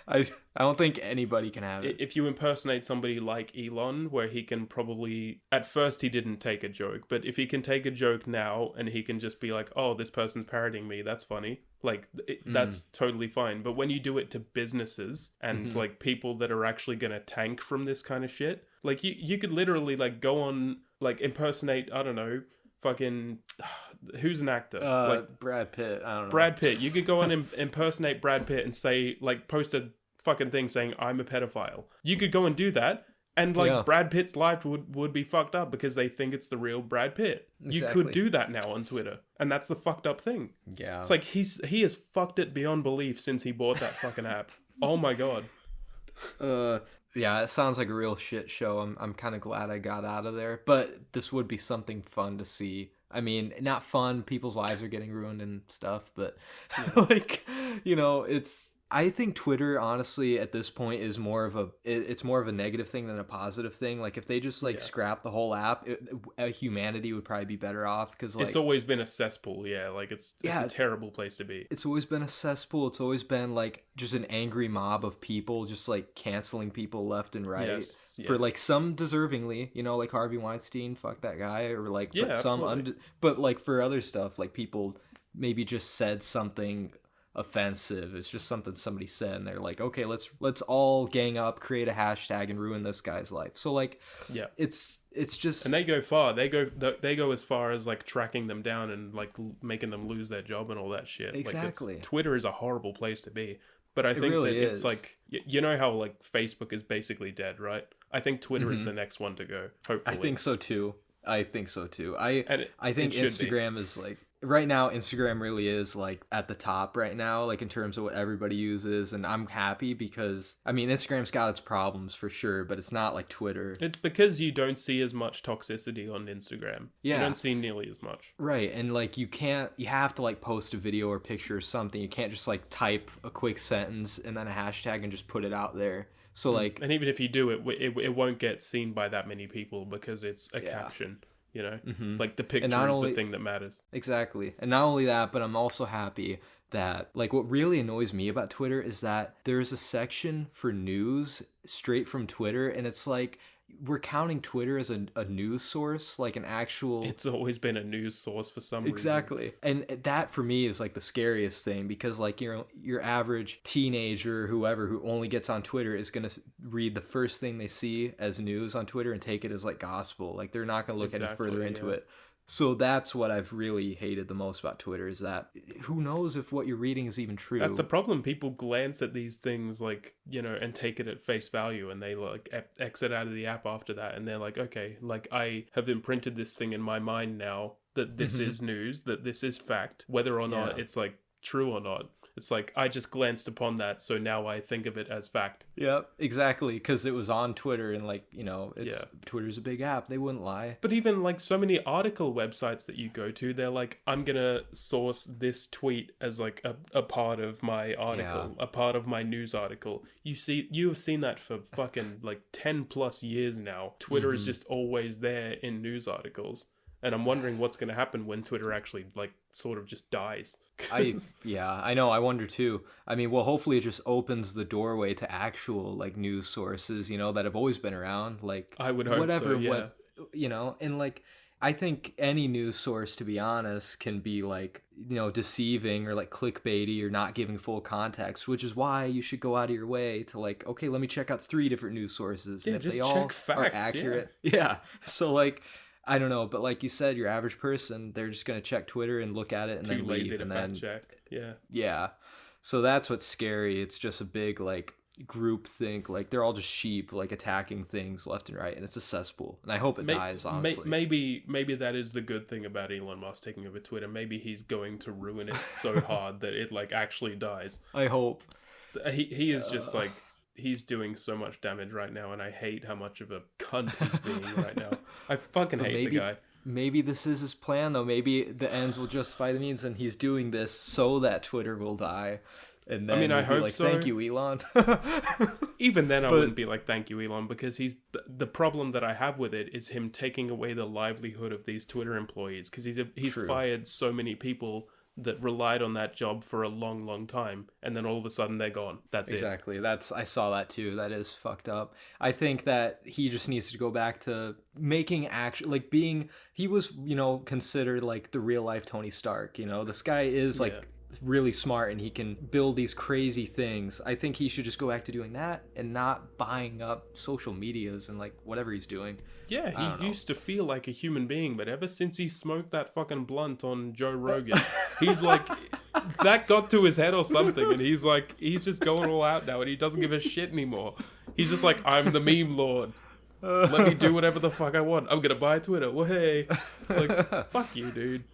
I don't think anybody can have it. If you impersonate somebody like Elon, where he can probably, at first he didn't take a joke, but if he can take a joke now and he can just be like, oh, this person's parodying me, that's funny. Like, that's totally fine. But when you do it to businesses and like people that are actually going to tank from this kind of shit, like you could literally like go on, like impersonate, I don't know, fucking, who's an actor? Like Brad Pitt. I don't know. Brad Pitt. You could go on and impersonate Brad Pitt and say, like, post a fucking thing saying, I'm a pedophile. You could go and do that, and like Brad Pitt's life would be fucked up because they think it's the real Brad Pitt. Exactly. You could do that now on Twitter, and that's the fucked up thing. Yeah. It's like he has fucked it beyond belief since he bought that fucking app. Oh my god. Yeah, it sounds like a real shit show. I'm kind of glad I got out of there, but this would be something fun to see. I mean, not fun, people's lives are getting ruined and stuff, but like, you know, I think Twitter, honestly, at this point is more of a negative thing than a positive thing. Like, if they just like scrap the whole app, humanity would probably be better off, because like, it's always been a cesspool. Yeah, like it's a terrible place to be. It's always been a cesspool. It's always been like just an angry mob of people just like canceling people left and right for like some deservingly, you know, like Harvey Weinstein, fuck that guy, or like but like for other stuff, like people maybe just said something offensive. It's just something somebody said, and they're like, okay, let's all gang up, create a hashtag, and ruin this guy's life. So like, yeah, it's just, and they go far. They go as far as like tracking them down and like making them lose their job and all that shit. Exactly. Like, Twitter is a horrible place to be. But I think really that it's is. like, you know how like Facebook is basically dead, right? I think Twitter is the next one to go. Hopefully, I think so too. I think it should Instagram is like, right now, Instagram really is like at the top right now, like in terms of what everybody uses. And I'm happy because, I mean, Instagram's got its problems for sure, but it's not like Twitter. It's because you don't see as much toxicity on Instagram. Yeah. You don't see nearly as much. Right. And like, you have to like post a video or picture or something. You can't just like type a quick sentence and then a hashtag and just put it out there. So like, and even if you do it won't get seen by that many people because it's a caption. You know, like the picture is the thing that matters. Exactly. And not only that, but I'm also happy that, like, what really annoys me about Twitter is that there's a section for news straight from Twitter, and it's like, we're counting Twitter as a news source, like an actual... It's always been a news source for some reason. Exactly. And that for me is like the scariest thing, because like, you know, your average teenager, whoever, who only gets on Twitter is going to read the first thing they see as news on Twitter and take it as like gospel. Like, they're not going to look any further into it. So that's what I've really hated the most about Twitter, is that who knows if what you're reading is even true. That's the problem. People glance at these things like, you know, and take it at face value, and they like exit out of the app after that. And they're like, okay, like I have imprinted this thing in my mind now that this is news, that this is fact, whether or not it's like true or not. It's like, I just glanced upon that, so now I think of it as fact. Yep, exactly, because it was on Twitter, and like, you know, Twitter's a big app, they wouldn't lie. But even like so many article websites that you go to, they're like, I'm gonna source this tweet as like a part of my article, a part of my news article. You have seen that for fucking like 10 plus years now. Twitter is just always there in news articles. And I'm wondering what's going to happen when Twitter actually, like, sort of just dies. I know. I wonder too. I mean, well, hopefully it just opens the doorway to actual, like, news sources, you know, that have always been around. Like, I would hope so, yeah. You know, and, like, I think any news source, to be honest, can be, like, you know, deceiving or, like, clickbaity or not giving full context, which is why you should go out of your way to, like, okay, let me check out 3 different news sources. Yeah, and if just they check all facts, are accurate. Yeah. So, like... I don't know, but like you said, your average person, they're just going to check Twitter and look at it and then leave. Too lazy to fact check. Yeah. Yeah. So that's what's scary. It's just a big, like, group think. Like, they're all just sheep, like, attacking things left and right, and it's a cesspool. And I hope it dies, honestly. Maybe that is the good thing about Elon Musk taking over Twitter. Maybe he's going to ruin it so hard that it, like, actually dies. I hope. He is just, like... He's doing so much damage right now, and I hate how much of a cunt he's being right now. I fucking hate the guy. Maybe this is his plan, though. Maybe the ends will justify the means, and he's doing this so that Twitter will die. And then I hope like, so. Thank you, Elon. Even then, I wouldn't be like, thank you, Elon, because the problem that I have with it is him taking away the livelihood of these Twitter employees, because he's fired so many people that relied on that job for a long, long time, and then all of a sudden they're gone. That's exactly. I saw that too. That is fucked up. I think that he just needs to go back to making action, like being. He was, you know, considered like the real life Tony Stark. You know, this guy is like really smart and he can build these crazy things. I think he should just go back to doing that and not buying up social medias and like whatever he's doing. Yeah, he used to feel like a human being, but ever since he smoked that fucking blunt on Joe Rogan, he's like, that got to his head or something, and he's just going all out now, and he doesn't give a shit anymore. He's just like, I'm the meme lord. Let me do whatever the fuck I want. I'm gonna buy Twitter. Well, hey. It's like, fuck you, dude.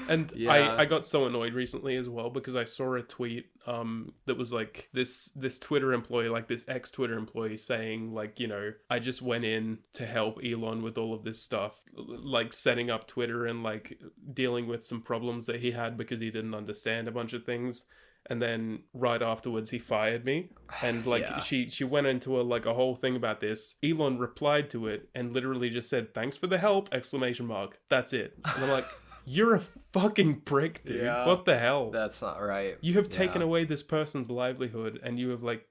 And I got so annoyed recently as well because I saw a tweet that was like this Twitter employee, like this ex-Twitter employee saying like, you know, I just went in to help Elon with all of this stuff, like setting up Twitter and like dealing with some problems that he had because he didn't understand a bunch of things. And then right afterwards he fired me, and like she went into a whole thing about this. Elon replied to it and literally just said, "Thanks for the help!" ! That's it. And I'm like, You're a fucking prick, dude. Yeah. What the hell? That's not right. You have taken away this person's livelihood, and you have like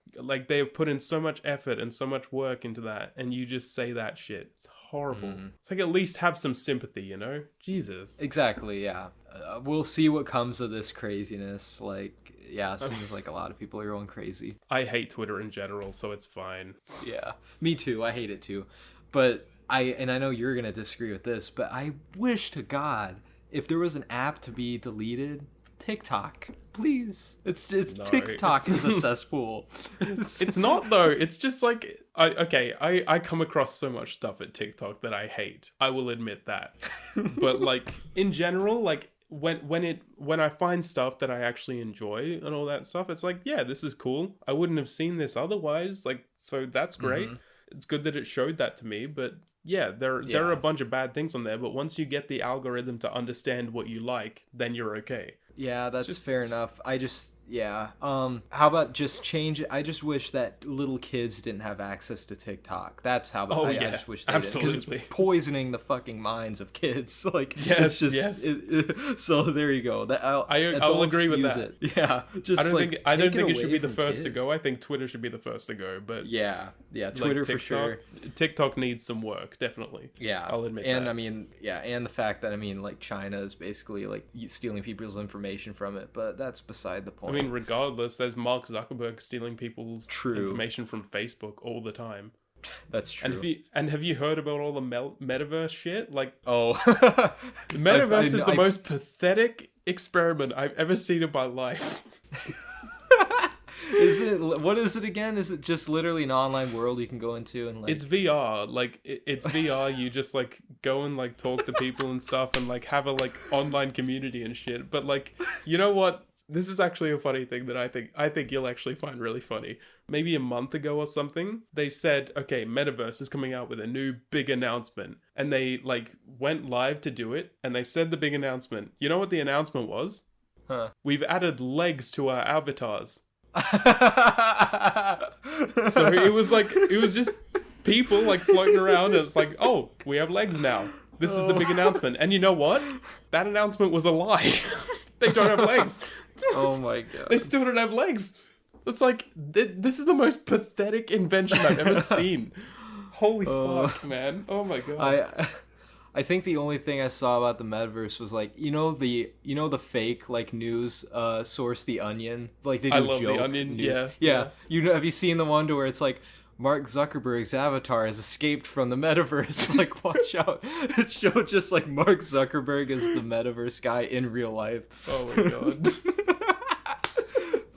they have put in so much effort and so much work into that, and you just say that shit. It's horrible. It's like, at least have some sympathy, you know? Jesus. Exactly, yeah. We'll see what comes of this craziness. Like, yeah, it seems like a lot of people are going crazy. I hate Twitter in general, so it's fine. Yeah, me too. I hate it too. But I know you're going to disagree with this, but I wish to God, if there was an app to be deleted, TikTok, please. TikTok is a cesspool. It's not though. It's just like I come across so much stuff at TikTok that I hate. I will admit that. But like in general, like when I find stuff that I actually enjoy and all that stuff, it's like, yeah, this is cool. I wouldn't have seen this otherwise. Like, so that's great. It's good that it showed that to me, but yeah, there are a bunch of bad things on there, but once you get the algorithm to understand what you like, then you're okay. Yeah, that's fair enough. How about just change it? I just wish that little kids didn't have access to TikTok. That's how I just wish they absolutely did. 'Cause it's poisoning the fucking minds of kids. Like, yes. So there you go. I'll agree with that. It. Yeah, just I don't think it should be the first to go. I think Twitter should be the first to go. But yeah, Twitter like TikTok, for sure. TikTok needs some work, definitely. Yeah, I'll admit and that. I mean, and the fact that like China is basically like stealing people's information from it, but that's beside the point. I mean, regardless, there's Mark Zuckerberg stealing people's information from Facebook all the time. That's true. And have you heard about all the Metaverse shit? Like, the Metaverse is the most pathetic experiment I've ever seen in my life. What is it again? Is it just literally an online world you can go into and like? It's VR. Like it's VR. You just like go and like talk to people and stuff and like have a like online community and shit. But like, you know what? This is actually a funny thing that I think you'll actually find really funny. Maybe a month ago or something, they said, okay, Metaverse is coming out with a new big announcement. And they like went live to do it. And they said the big announcement. You know what the announcement was? Huh. We've added legs to our avatars. So it was just people like floating around, and it's like, oh, we have legs now. This is the big announcement. And you know what? That announcement was a lie. They don't have legs. Oh my god. They still don't have legs. It's like, this is the most pathetic invention I've ever seen. Holy fuck, man. Oh my god. I think the only thing I saw about the Metaverse was like, the fake like news source, The Onion. Like they do I love joke The Onion. news. Yeah. Have you seen the one where it's like Mark Zuckerberg's avatar has escaped from the Metaverse? Like, watch out. It showed just like Mark Zuckerberg as the Metaverse guy in real life. Oh my god.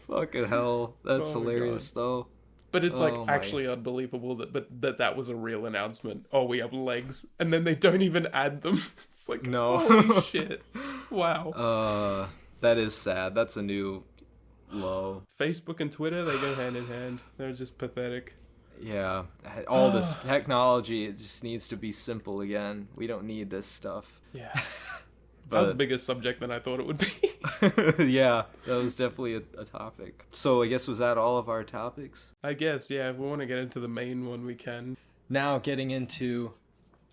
Fucking hell. That's hilarious though. But it's like actually unbelievable that was a real announcement. Oh, we have legs, and then they don't even add them. It's like, no. Holy shit. Wow. That is sad. That's a new low. Facebook and Twitter, they go hand in hand. They're just pathetic. Yeah. All this technology, it just needs to be simple again. We don't need this stuff. Yeah. That was a bigger subject than I thought it would be. Yeah, that was definitely a topic. So I guess was that all of our topics? I guess, yeah. If we want to get into the main one, we can. Now getting into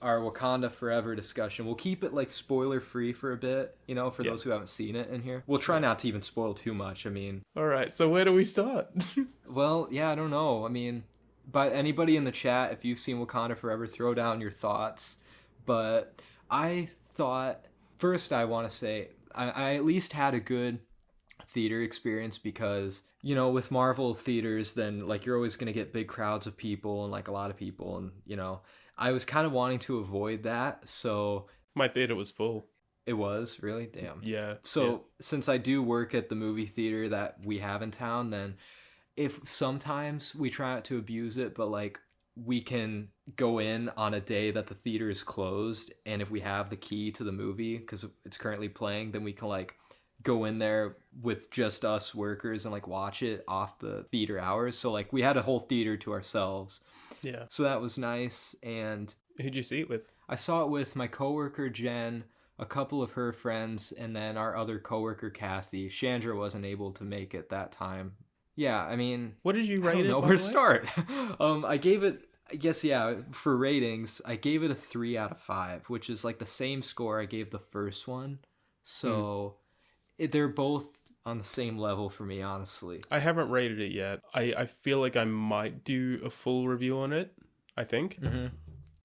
our Wakanda Forever discussion. We'll keep it like spoiler free for a bit, for those who haven't seen it in here. We'll try not to even spoil too much. I mean. All right, so where do we start? Well, yeah, I don't know. I mean, but anybody in the chat, if you've seen Wakanda Forever, throw down your thoughts. But I thought... First, I want to say I at least had a good theater experience because, with Marvel theaters, then like you're always going to get big crowds of people and like a lot of people. And, I was kind of wanting to avoid that. So my theater was full. It was? Really? Damn. Yeah. So since I do work at the movie theater that we have in town, then if sometimes we try not to abuse it, but like we can go in on a day that the theater is closed, and if we have the key to the movie because it's currently playing, then we can like go in there with just us workers and like watch it off the theater hours. So like we had a whole theater to ourselves. Yeah. So that was nice. And who'd you see it with? I saw it with my coworker Jen, a couple of her friends, and then our other coworker Kathy. Chandra wasn't able to make it that time. Yeah, I mean, what did you rate it? I don't know where to start. I gave it, I guess, for ratings, I gave it a 3 out of 5, which is like the same score I gave the first one. So they're both on the same level for me, honestly. I haven't rated it yet. I feel like I might do a full review on it, I think,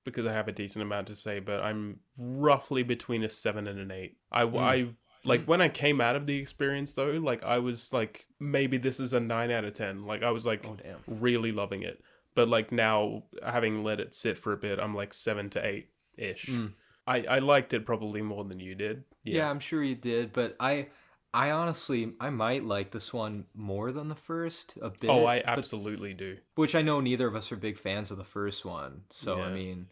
because I have a decent amount to say, but I'm roughly between a 7 and an 8. I like, when I came out of the experience, though, like, I was like, maybe this is a 9 out of 10. Like, I was like, really loving it. But like, now, having let it sit for a bit, I'm like 7 to 8-ish. I liked it probably more than you did. Yeah, I'm sure you did, but I honestly, I might like this one more than the first a bit. Oh, I absolutely do. Which I know neither of us are big fans of the first one. So, I mean,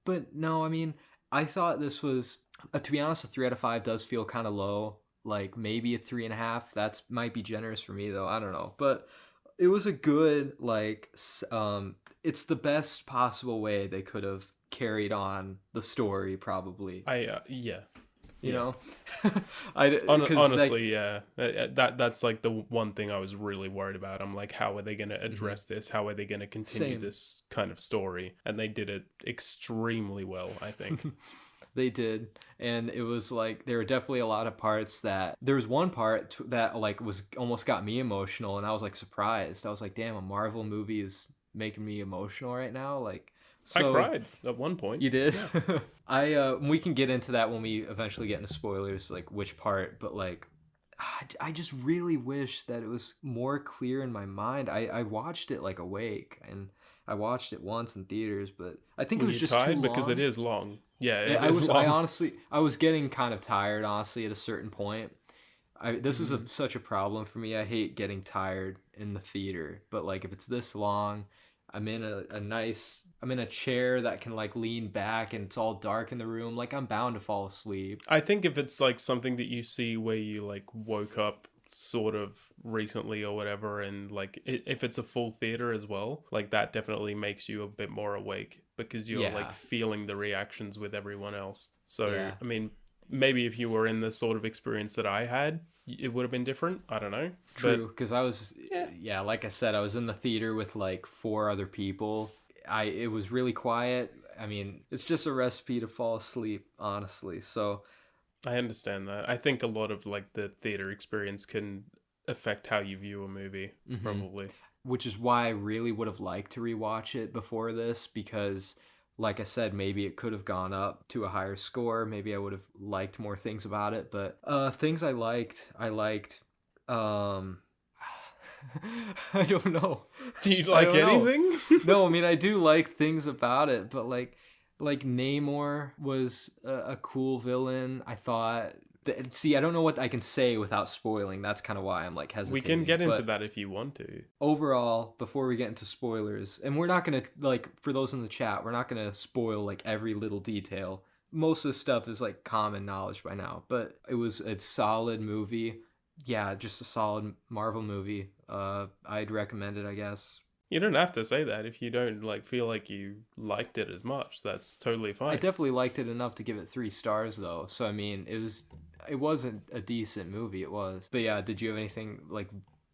but no, I mean, I thought this was, to be honest, a 3 out of 5 does feel kind of low. Like, maybe a 3.5. That might be generous for me, though. I don't know. But it was a good, like, it's the best possible way they could have carried on the story, probably. You know, honestly, that's like the one thing I was really worried about. I'm like, how are they going to address this? How are they going to continue this kind of story? And they did it extremely well, I think. They did, and it was like there were definitely a lot of parts that there was one part that like was almost got me emotional, and I was like surprised. I was like, damn, a Marvel movie is making me emotional right now, like. So, I cried at one point. You did? Yeah. We can get into that when we eventually get into spoilers, like which part, but like I just really wish that it was more clear in my mind. I watched it like awake, and I watched it once in theaters, but I think it was just too long. Because it is long. Yeah, I was getting kind of tired, honestly, at a certain point. This is such a problem for me. I hate getting tired in the theater, but like if it's this long, I'm in I'm in a chair that can like lean back and it's all dark in the room. Like I'm bound to fall asleep. I think if it's like something that you see where you like woke up sort of recently or whatever, and like if it's a full theater as well, like that definitely makes you a bit more awake because you're like feeling the reactions with everyone else. So, I mean, maybe if you were in the sort of experience that I had, it would have been different. I don't know. True, because I was, like I said, I was in the theater with like 4 other people. It was really quiet. I mean, it's just a recipe to fall asleep, honestly. So I understand that. I think a lot of like the theater experience can affect how you view a movie, probably. Which is why I really would have liked to rewatch it before this, because like I said, maybe it could have gone up to a higher score. Maybe I would have liked more things about it. But things I liked. I don't know. Do you like anything? No, I mean, I do like things about it. But like Namor was a cool villain, I thought. See, I don't know what I can say without spoiling. That's kind of why I'm like hesitating. We can get into that if you want to. Overall, before we get into spoilers, and we're not going to, like, for those in the chat, we're not going to spoil like every little detail. Most of the stuff is like common knowledge by now, but it was a solid movie. Yeah, just a solid Marvel movie. I'd recommend it, I guess. You don't have to say that if you don't like feel like you liked it as much. That's totally fine. I definitely liked it enough to give it 3 stars, though. So I mean, it wasn't a decent movie. It was. But yeah, did you have anything like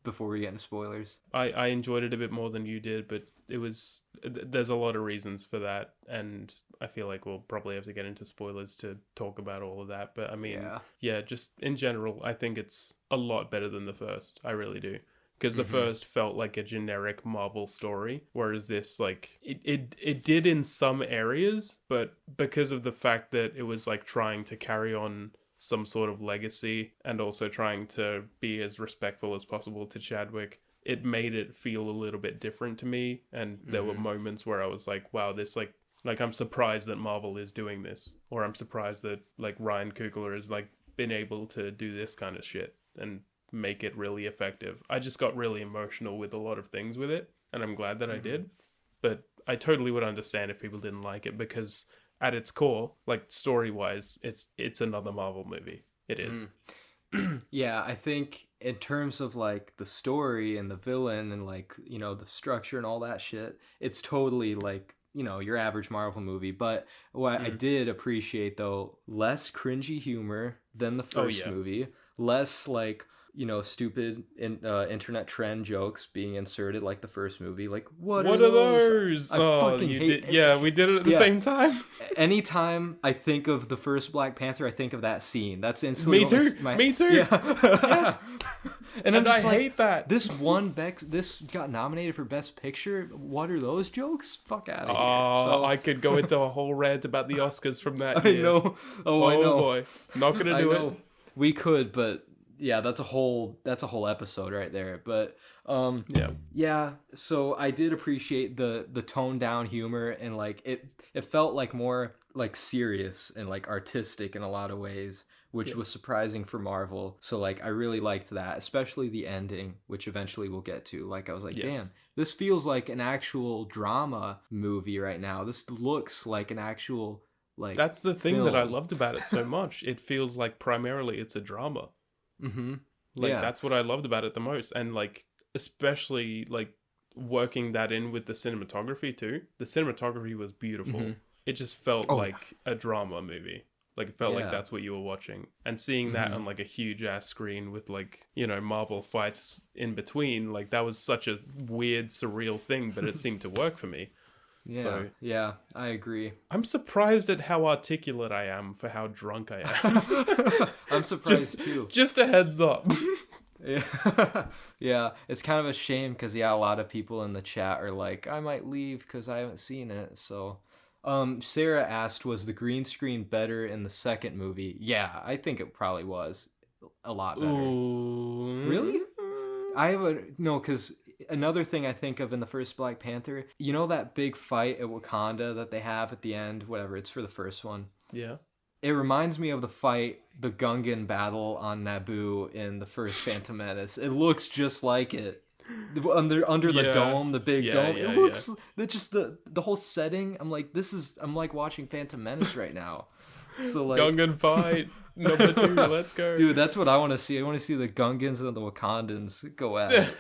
before we get into spoilers? I enjoyed it a bit more than you did, but there's a lot of reasons for that, and I feel like we'll probably have to get into spoilers to talk about all of that. But I mean, yeah, just in general, I think it's a lot better than the first. I really do. Because the first felt like a generic Marvel story, whereas this, like, it did in some areas, but because of the fact that it was, like, trying to carry on some sort of legacy and also trying to be as respectful as possible to Chadwick, it made it feel a little bit different to me, and there were moments where I was like, wow, this, like I'm surprised that Marvel is doing this, or I'm surprised that, like, Ryan Coogler has, like, been able to do this kind of shit, and make it really effective. I just got really emotional with a lot of things with it, and I'm glad that I did. But I totally would understand if people didn't like it, because at its core, like story-wise, it's another Marvel movie. It is. Yeah, I think in terms of like the story and the villain and like, you know, the structure and all that shit, it's totally like, you know, your average Marvel movie. But what I did appreciate, though, less cringy humor than the first movie, less like stupid internet trend jokes being inserted like the first movie. Like, what What are are those? those? I Oh, fucking you hate did. Yeah, we did it at the Yeah. same time. Anytime I think of the first Black Panther, I think of that scene. That's instantly Me what too. my- Me too. Yeah. Yes. And I'm And just I like, hate that. This got nominated for Best Picture. What are those jokes? Fuck out of here. Oh, So, I could go into a whole rant about the Oscars from that I year. know. Oh, I Oh know. boy, not gonna I do know. it. We could, but yeah, that's a whole episode right there. But yeah. So I did appreciate the toned down humor, and like it felt like more like serious and like artistic in a lot of ways, which was surprising for Marvel. So like I really liked that, especially the ending, which eventually we'll get to. Like I was like, damn, this feels like an actual drama movie right now. This looks like an actual like That's the thing that I film. loved about it so much. It feels like primarily it's a drama. Mm-hmm. Like Yeah. that's what I loved about it the most, and like especially like working that in with the cinematography too. The cinematography was beautiful. Mhm. It just felt Oh, like a drama movie. Like it felt like Yeah. that's what you were watching, and seeing that on like a huge ass screen with like Marvel fights in between, like that was such a weird surreal thing, but it seemed to work for me. Yeah, So- yeah, I agree. I'm surprised at how articulate I am for how drunk I am. I'm surprised too. Just a heads up. Yeah, yeah. It's kind of a shame because a lot of people in the chat are like, I might leave because I haven't seen it. So, Sarah asked, was the green screen better in the second movie? Yeah, I think it probably was a lot better. Ooh. Really? I have no, because another thing I think of in the first Black Panther, that big fight at Wakanda that they have at the end, whatever, it's for the first one. Yeah. It reminds me of the Gungan battle on Naboo in the first Phantom Menace. It looks just like it. Under the dome, the big dome. Yeah, It looks just the whole setting. I'm like, I'm like watching Phantom Menace right now. So like Gungan fight number 2. Let's go, dude, that's what I want to see. I want to see the Gungans and the Wakandans go at it.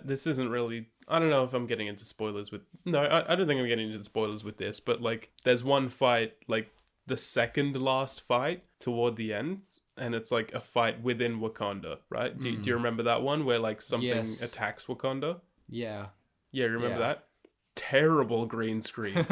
This isn't really. I don't know if I'm getting into spoilers with. No, I don't think I'm getting into spoilers with this. But like, there's one fight, like the second last fight toward the end, and it's like a fight within Wakanda, right? Do you remember that one where like something attacks Wakanda? Yeah. Yeah, remember Yeah. that? Terrible green screen.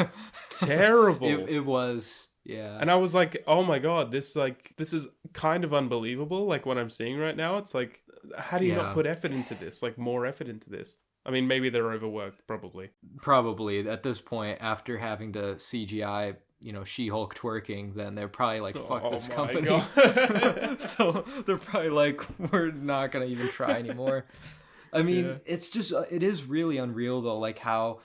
Terrible. It was. Yeah. And I was like, oh my god, this is kind of unbelievable. Like what I'm seeing right now, it's like, how do you not put effort into this? Like more effort into this. I mean, maybe they're overworked, probably. Probably at this point, after having to CGI, She-Hulk twerking, then they're probably like, fuck this my company. God. So they're probably like, we're not gonna even try anymore. I mean, Yeah. it's just, it is really unreal though, like how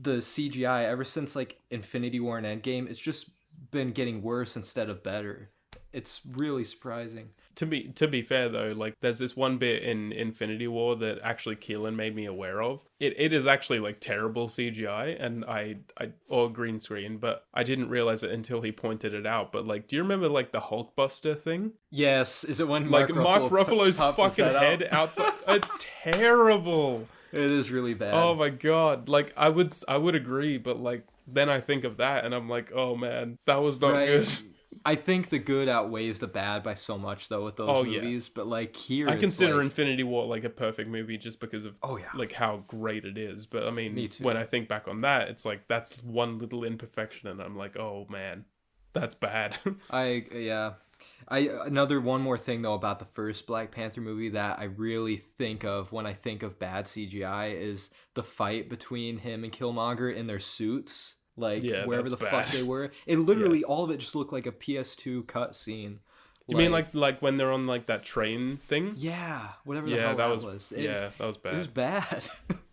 the CGI ever since like Infinity War and Endgame, it's just been getting worse instead of better. It's really surprising. To be fair though, like there's this one bit in Infinity War that actually Keelan made me aware of. It is actually like terrible CGI and or green screen, but I didn't realize it until he pointed it out. But like, do you remember like the Hulkbuster thing? Yes, is it when Like Mark Ruffalo's popped his fucking head out? outside? It's terrible. It is really bad. Oh my god. Like I would agree, but like then I think of that and I'm like, oh man, that was not good. I think the good outweighs the bad by so much though with those movies, but like here I it's consider like, Infinity War like a perfect movie just because of like how great it is. But I mean, Me too. when I think back on that, it's like that's one little imperfection, and I'm like, oh man, that's bad. Another one more thing though about the first Black Panther movie that I really think of when I think of bad CGI is the fight between him and Killmonger in their suits. Like wherever the fuck they were, it literally all of it just looked like a PS2 cutscene. Do you mean like when they're on like that train thing? Yeah, whatever the hell that was. That was bad. It was bad.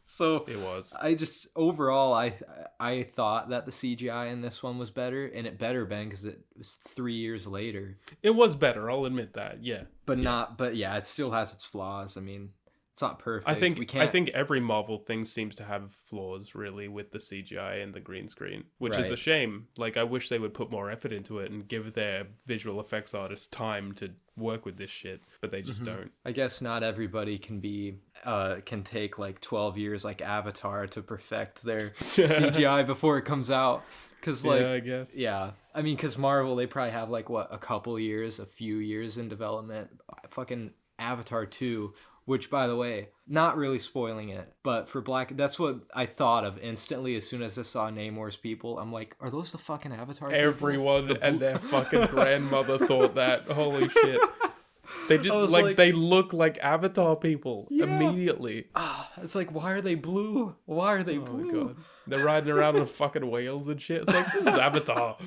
So it was. I just overall I thought that the CGI in this one was better, and it better been because it was 3 years later. It was better. I'll admit that. Yeah, But it still has its flaws. I mean, It's not perfect. I think every Marvel thing seems to have flaws, really, with the CGI and the green screen, which is a shame. Like, I wish they would put more effort into it and give their visual effects artists time to work with this shit, but they just don't. I guess not everybody can take like 12 years like Avatar to perfect their CGI before it comes out. Cause like, yeah, I guess. Yeah. I mean, cause Marvel, they probably have like a few years in development. Fucking Avatar 2, which by the way, not really spoiling it, but for that's what I thought of instantly as soon as I saw Namor's people. I'm like, are those the fucking Avatar people? Everyone and their fucking grandmother thought that. Holy shit. They just they look like Avatar people immediately. It's like, why are they blue? Why are they blue? My God. They're riding around on fucking whales and shit. It's like, this is Avatar.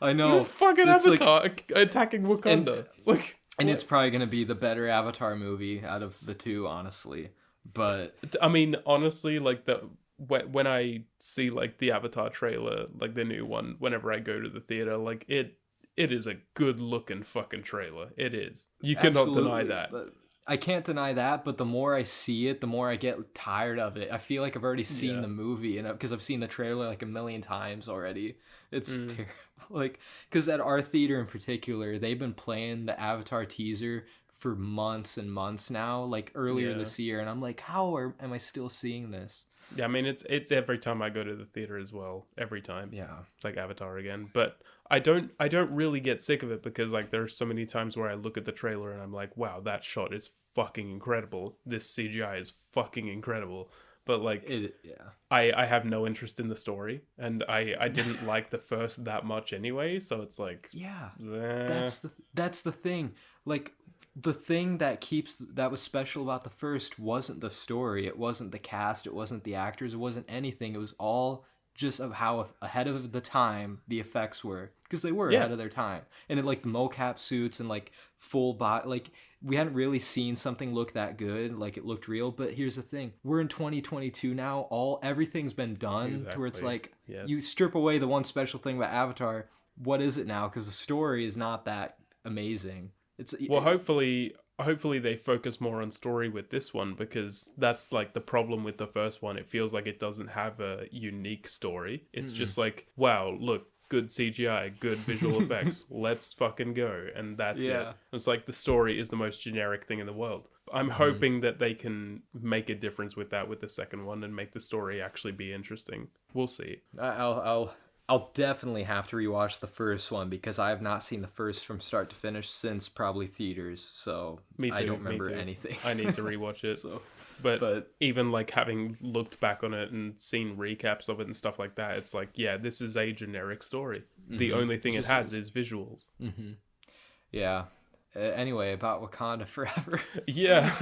I know. This is fucking Avatar attacking Wakanda. It's like, and it's probably going to be the better Avatar movie out of the two, honestly. But I mean, honestly, like when I see like the Avatar trailer, like the new one, whenever I go to the theater, like it is a good looking fucking trailer. It is. You cannot deny that. But I can't deny that, but the more I see it, the more I get tired of it. I feel like I've already seen the movie, and because I've seen the trailer like a million times already. It's terrible. Like, because at our theater in particular, they've been playing the Avatar teaser for months and months now, like earlier this year, and I'm like, am I still seeing this? Yeah, I mean, it's every time I go to the theater as well. Every time. Yeah. It's like Avatar again. But I don't really get sick of it because like there's so many times where I look at the trailer and I'm like, wow, that shot is fucking incredible. This CGI is fucking incredible. But like I have no interest in the story, and I didn't like the first that much anyway, so it's like that's the thing. Like, the thing that was special about the first wasn't the story, it wasn't the cast, it wasn't the actors, it wasn't anything. It was all just of how ahead of the time the effects were, because they were ahead of their time. And it, like, the mocap suits and like full body, like, we hadn't really seen something look that good, like it looked real. But here's the thing, we're in 2022 now, everything's been done to where it's like, you strip away the one special thing about Avatar, what is it now? Because the story is not that amazing. Hopefully they focus more on story with this one, because that's like the problem with the first one. It feels like it doesn't have a unique story. It's just like, wow, look, good CGI, good visual effects, let's fucking go, and that's it. It's like the story is the most generic thing in the world. I'm hoping that they can make a difference with that with the second one and make the story actually be interesting. We'll see. I'll definitely have to rewatch the first one, because I have not seen the first from start to finish since probably theaters. So me too, I don't remember anything. I need to rewatch it. But even like having looked back on it and seen recaps of it and stuff like that, it's like, yeah, this is a generic story. The only thing it has is visuals. Yeah. Anyway, about Wakanda Forever. Yeah.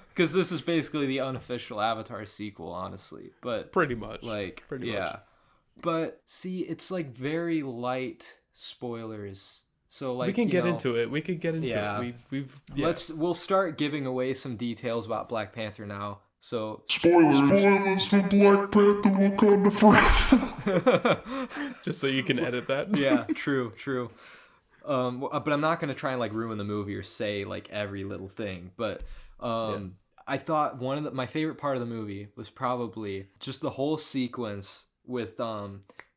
Because this is basically the unofficial Avatar sequel, honestly. But pretty much. Pretty much. But see, it's like very light spoilers. So like, we can get into it. We'll start giving away some details about Black Panther now. So spoilers for Black Panther Wakanda Forever. Just so you can edit that. Yeah, true. But I'm not gonna try and like ruin the movie or say like every little thing. But I thought my favorite part of the movie was probably just the whole sequence with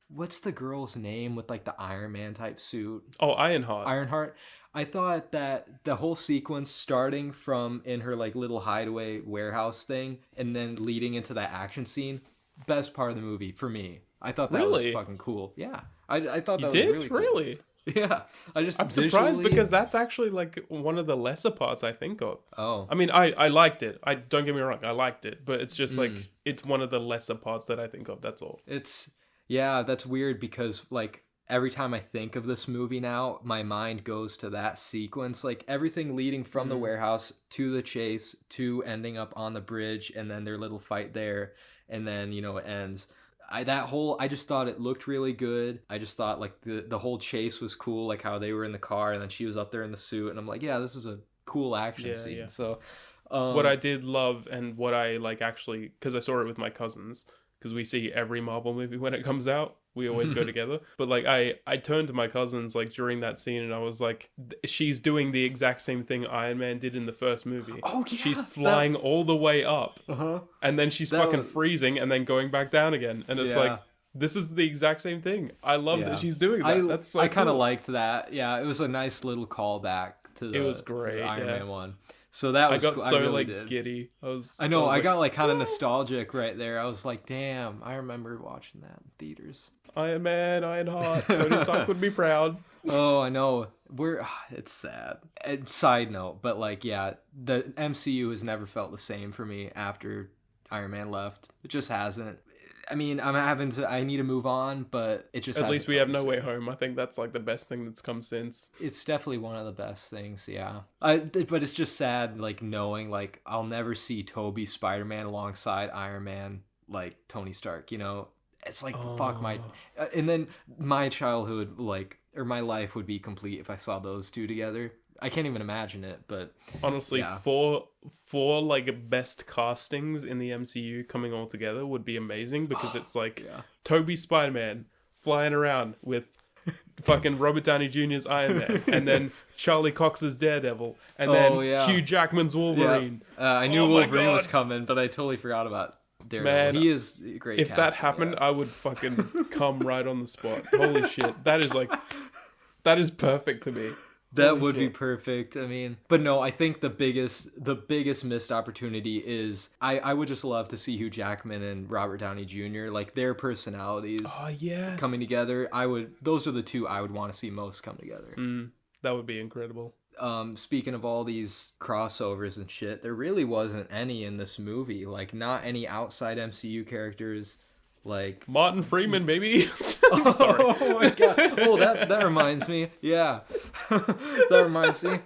what's the girl's name with like the Iron Man type suit? Oh, Ironheart. I thought that the whole sequence, starting from in her like little hideaway warehouse thing and then leading into that action scene, best part of the movie for me. I thought that was fucking cool. Yeah, I thought that was really cool. Really? Yeah, I'm surprised because that's actually like one of the lesser parts I think of. Oh, I mean, I liked it. I don't get me wrong, I liked it, but it's just like it's one of the lesser parts that I think of. That's all. That's weird, because like every time I think of this movie now, my mind goes to that sequence, like everything leading from the warehouse to the chase to ending up on the bridge, and then their little fight there, and then it ends. I just thought it looked really good. I just thought like the whole chase was cool, like how they were in the car and then she was up there in the suit, and I'm like, yeah, this is a cool action scene. Yeah. So what I did love, and what I like actually, because I saw it with my cousins, because we see every Marvel movie when it comes out, we always go together. But like I turned to my cousins like during that scene and I was like, she's doing the exact same thing Iron Man did in the first movie. Oh yeah, she's flying all the way up, and then she's fucking freezing and then going back down again, and it's like, this is the exact same thing. I love that she's doing that. That's so I kind of cool. liked that. Yeah, it was a nice little callback to It was great, to the Iron Man one. So that was I got cool. so I really like did. giddy. I know. I like, got like kind of nostalgic right there. I was like, damn, I remember watching that in theaters. Iron Man, Ironheart, Tony Stark would be proud. Oh, I know. It's sad. Side note, but like, yeah, the MCU has never felt the same for me after Iron Man left. It just hasn't. I mean, I need to move on, but it just At least we have No way Way Home. I think that's like the best thing that's come since. It's definitely one of the best things, yeah. But it's just sad, like, knowing, like, I'll never see Tobey Spider-Man alongside Iron Man, like, Tony Stark, you know? It's like, fuck my... and then my childhood, like, or my life would be complete if I saw those two together. I can't even imagine it, but... Honestly, yeah. four like best castings in the MCU coming all together would be amazing, because it's like Tobey Spider-Man flying around with fucking Robert Downey Jr.'s Iron Man, and then Charlie Cox's Daredevil, and then Hugh Jackman's Wolverine. I knew Wolverine was coming, but I totally forgot about Daredevil. Man, he is great. If that happened, I would fucking come right on the spot. Holy shit. That is perfect to me. That would be perfect. I mean, but no, I think the biggest missed opportunity is I would just love to see Hugh Jackman and Robert Downey Jr. like their personalities coming together. Those are the two I would want to see most come together. That would be incredible. Speaking of all these crossovers and shit, there really wasn't any in this movie. Like, not any outside MCU characters. Like Martin Freeman, baby. Sorry. Oh my god. Oh, that reminds me. Yeah. That reminds me.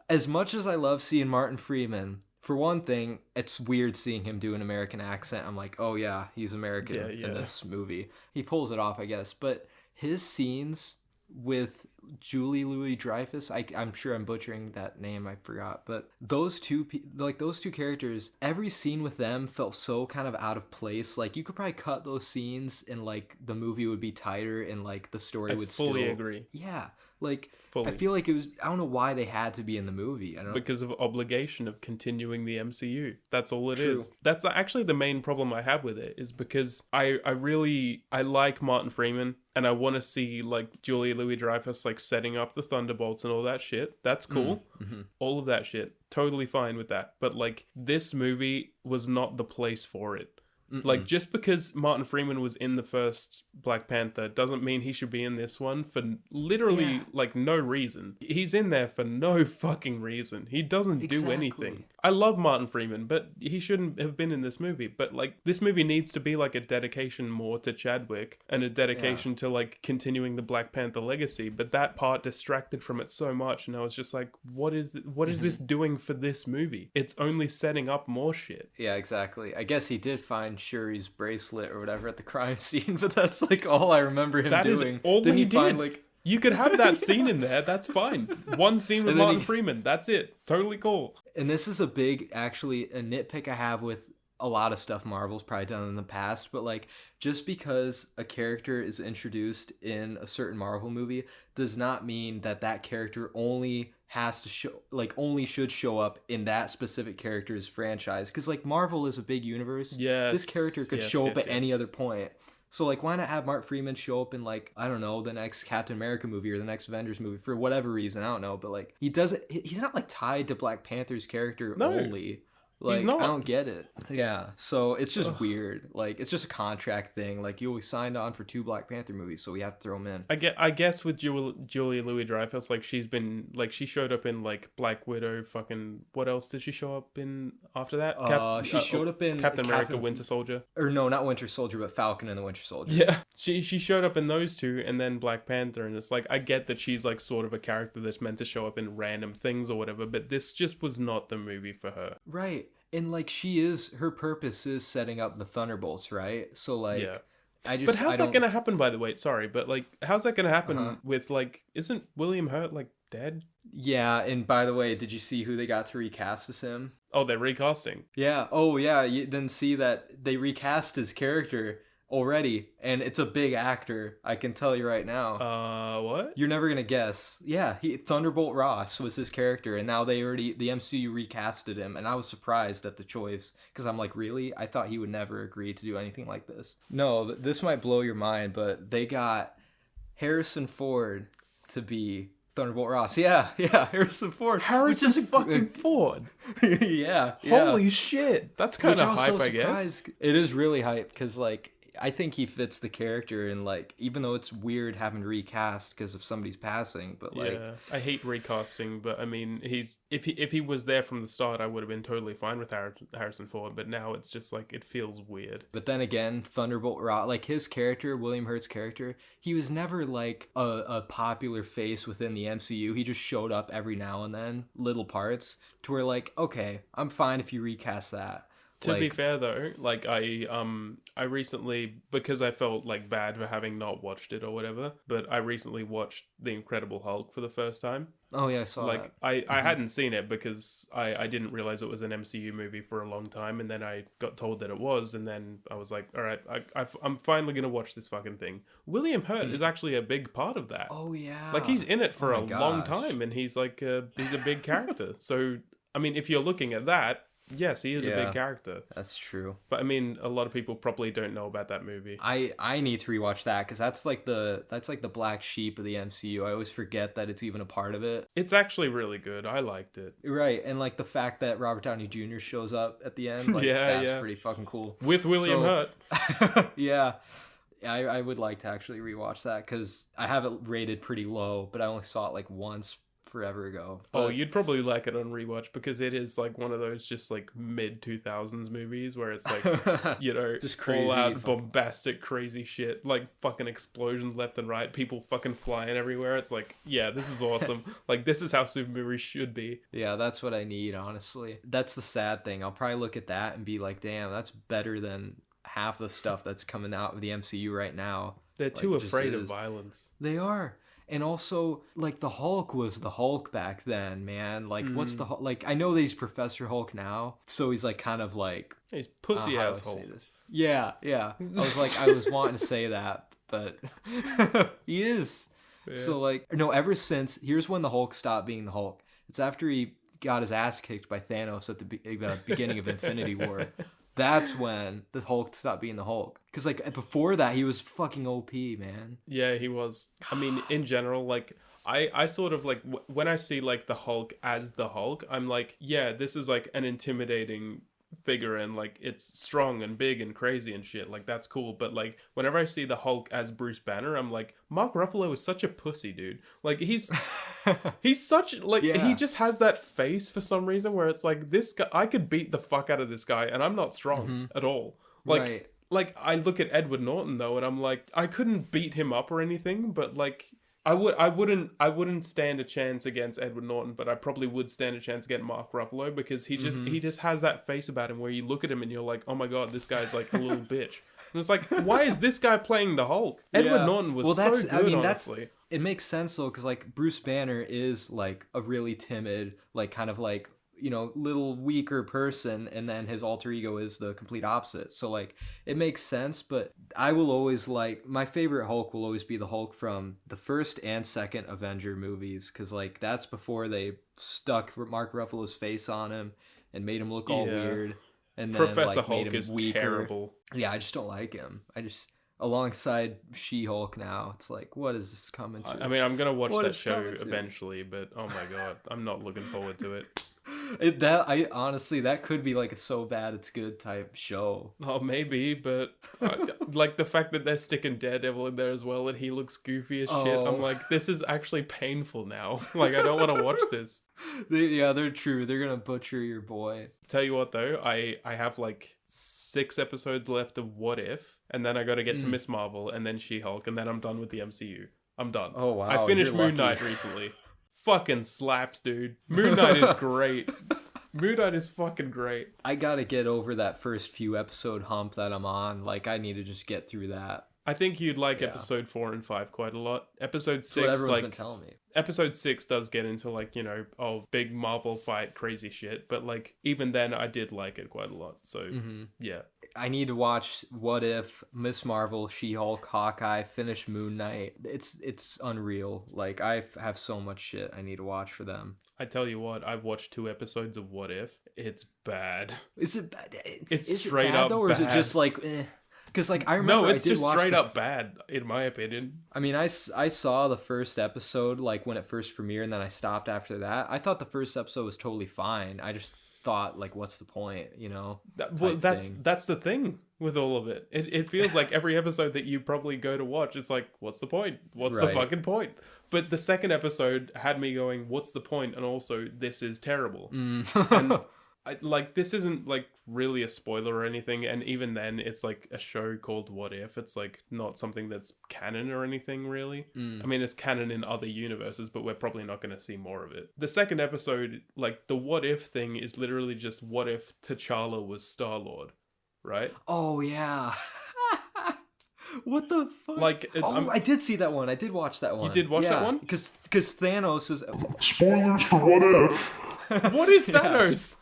As much as I love seeing Martin Freeman, for one thing, it's weird seeing him do an American accent. I'm like, oh yeah, he's American in this movie. He pulls it off, I guess. But his scenes with Julie Louis-Dreyfus, I'm sure I'm butchering that name, I forgot, but those two characters, every scene with them felt so kind of out of place. Like, you could probably cut those scenes and like the movie would be tighter and like the story would still... I fully agree. Yeah, like fully. I feel like it was, I don't know why they had to be in the movie. I don't because of obligation of continuing the MCU. That's all it is. That's actually the main problem I have with it, is because I like Martin Freeman, and I want to see like Julia Louis-Dreyfus like setting up the Thunderbolts and all that shit. That's cool. All of that shit. Totally fine with that. But like, this movie was not the place for it. Like, just because Martin Freeman was in the first Black Panther doesn't mean he should be in this one for literally like no reason. He's in there for no fucking reason. He doesn't do anything. I love Martin Freeman, but he shouldn't have been in this movie. But like, this movie needs to be like a dedication more to Chadwick and a dedication to like continuing the Black Panther legacy. But that part distracted from it so much, and I was just like, what is this doing for this movie? It's only setting up more shit. Yeah, exactly. I guess he did find Shuri's bracelet or whatever at the crime scene, but that's like all I remember him doing. That is all Didn't he he did. find like... You could have that scene in there. That's fine. One scene with Martin Freeman. That's it. Totally cool. And this is a nitpick I have with a lot of stuff Marvel's probably done in the past, but like, just because a character is introduced in a certain Marvel movie does not mean that character only should show up in that specific character's franchise. Because like, Marvel is a big universe. Yes. This character could show up at any other point. So, like, why not have Mark Freeman show up in, like, I don't know, the next Captain America movie or the next Avengers movie for whatever reason? I don't know. But, like, he's not, like, tied to Black Panther's character only. Like, he's not. I don't get it. Yeah. So, it's just weird. Like, it's just a contract thing. Like, you always signed on for 2 Black Panther movies, so we have to throw them in. I guess with Julia Louis-Dreyfus, like, she showed up in, like, Black Widow, fucking... What else did she show up in after that? She showed up in... Captain America, Winter Soldier. Or no, not Winter Soldier, but Falcon and the Winter Soldier. Yeah. She showed up in those 2, and then Black Panther, and it's like, I get that she's, like, sort of a character that's meant to show up in random things or whatever, but this just was not the movie for her. Right. And, like, her purpose is setting up the Thunderbolts, right? So, like, yeah. But how's that going to happen, by the way? Sorry, but, like, how's that going to happen with, like, isn't William Hurt, like, dead? Yeah, and by the way, did you see who they got to recast as him? Oh, they're recasting. Yeah. Oh, yeah. You didn't see that they recast his character already, and it's a big actor. I can tell you right now. What? You're never gonna guess. Yeah, Thunderbolt Ross was his character, and now the MCU recasted him, and I was surprised at the choice because I'm like, really? I thought he would never agree to do anything like this. No, this might blow your mind, but they got Harrison Ford to be Thunderbolt Ross. Yeah, Harrison Ford. Harrison fucking Ford. yeah. Holy shit. That's kind of hype, I guess. It is really hype because, like, I think he fits the character, and, like, even though it's weird having to recast because of somebody's passing, but, like... Yeah, I hate recasting, but, I mean, if he was there from the start, I would have been totally fine with Harrison Ford, but now it's just, like, it feels weird. But then again, Thunderbolt Ross, like, his character, William Hurt's character, he was never, like, a popular face within the MCU. He just showed up every now and then, little parts, to where, like, okay, I'm fine if you recast that. To be fair though, like I recently, because I felt like bad for having not watched it or whatever, but I recently watched The Incredible Hulk for the first time. Oh yeah, I saw that. I hadn't seen it because I didn't realize it was an MCU movie for a long time, and then I got told that it was, and then I was like, all right, I'm finally gonna watch this fucking thing. William Hurt is actually a big part of that. Oh yeah, like he's in it for a long time, and he's like he's a big character. So I mean, if you're looking at that. Yes, he is a big character. That's true. But I mean, a lot of people probably don't know about that movie. I need to rewatch that because that's like the black sheep of the MCU. I always forget that it's even a part of it. It's actually really good. I liked it. Right, and like the fact that Robert Downey Jr. shows up at the end, like, that's pretty fucking cool. With William Hurt. Yeah. I would like to actually rewatch that because I have it rated pretty low, but I only saw it like once forever ago. But... Oh, you'd probably like it on rewatch because it is like one of those just like mid 2000s movies where it's like, you know, just crazy, all out bombastic crazy shit, like fucking explosions left and right, people fucking flying everywhere. It's like, yeah, this is awesome. Like, this is how super movies should be. Yeah, that's what I need, honestly. That's the sad thing. I'll probably look at that and be like, damn, that's better than half the stuff that's coming out of the MCU right now. They're too afraid of violence. They are. And also, like, the Hulk was the Hulk back then, man. Like, what's the Hulk? Like, I know that he's Professor Hulk now, so he's, like, kind of like... He's pussy-ass Hulk. Yeah. I was wanting to say that, but he is. Yeah. So, like, no, ever since... Here's when the Hulk stopped being the Hulk. It's after he got his ass kicked by Thanos at the beginning of Infinity War. That's when the Hulk stopped being the Hulk. Because, like, before that, he was fucking OP, man. Yeah, he was. I mean, in general, like, I sort of, like, when I see, like, the Hulk as the Hulk, I'm like, yeah, this is, like, an intimidating figure, and, like, it's strong and big and crazy and shit. Like, that's cool. But, like, whenever I see the Hulk as Bruce Banner, I'm like, Mark Ruffalo is such a pussy, dude. Like, he's such, like, he just has that face for some reason where it's like, this guy, I could beat the fuck out of this guy, and I'm not strong at all. Like, right. Like, I look at Edward Norton, though, and I'm like, I couldn't beat him up or anything, but, like, I wouldn't stand a chance against Edward Norton, but I probably would stand a chance against Mark Ruffalo because he just has that face about him where you look at him and you're like, oh my god, this guy's like a little bitch. And it's like, why is this guy playing the Hulk? Edward Norton was so good, honestly. It makes sense though, because like Bruce Banner is like a really timid, like kind of like, you know, little weaker person, and then his alter ego is the complete opposite. So like it makes sense, but I will always like, my favorite Hulk will always be the Hulk from the first and second Avenger movies, because like that's before they stuck Mark Ruffalo's face on him and made him look all weird. And then Professor like, Hulk made him is weaker. terrible. Yeah, I just don't like him. Alongside She-Hulk now, it's like, what is this coming to? I mean, I'm gonna watch that show eventually, but oh my god, I'm not looking forward to it. Honestly, that could be like a so bad it's good type show. Oh, maybe, but like the fact that they're sticking Daredevil in there as well, and he looks goofy as shit. I'm like, this is actually painful now. Like, I don't want to watch this. They're true. They're gonna butcher your boy. Tell you what, though, I have like 6 episodes left of What If, and then I got to get to Miss Marvel, and then She-Hulk, and then I'm done with the MCU. I'm done. Oh wow! I finished Moon Knight recently. Fucking slaps, dude. Moon Knight is great. Moon Knight is fucking great. I gotta get over that first few episode hump that I'm on. Like, I need to just get through that. I think you'd like Yeah. episode 4 and 5 quite a lot. Episode That's what 6, everyone's like been telling me. episode 6 does get into like, big Marvel fight, crazy shit. But like even then, I did like it quite a lot. So yeah, I need to watch What If, Miss Marvel, She-Hulk, Hawkeye, finish Moon Knight. It's unreal. Like I have so much shit I need to watch for them. I tell you what, I've watched 2 episodes of What If. It's bad. Is it bad? It's is straight it bad, up though, or is it bad. just like? Because like I remember, No, it's I did just watch straight up bad, in my opinion. I mean, I saw the first episode like when it first premiered, and then I stopped after that. I thought the first episode was totally fine. I just thought like, what's the point, you know? That's the thing with all of it. It feels like every episode that you probably go to watch, it's like, what's the point? What's the Right. fucking point? But the second episode had me going, what's the point? And also, this is terrible. And this isn't like really a spoiler or anything, and even then it's like a show called What If. It's like not something that's canon or anything really. I mean, it's canon in other universes, but we're probably not going to see more of it. The second episode, like the What If thing, is literally just what if T'Challa was Star-Lord, right? Oh yeah. What the fuck? Like, I did see that one. I did watch that one. You did watch that one? Because Thanos is. Spoilers for What If. What is Thanos?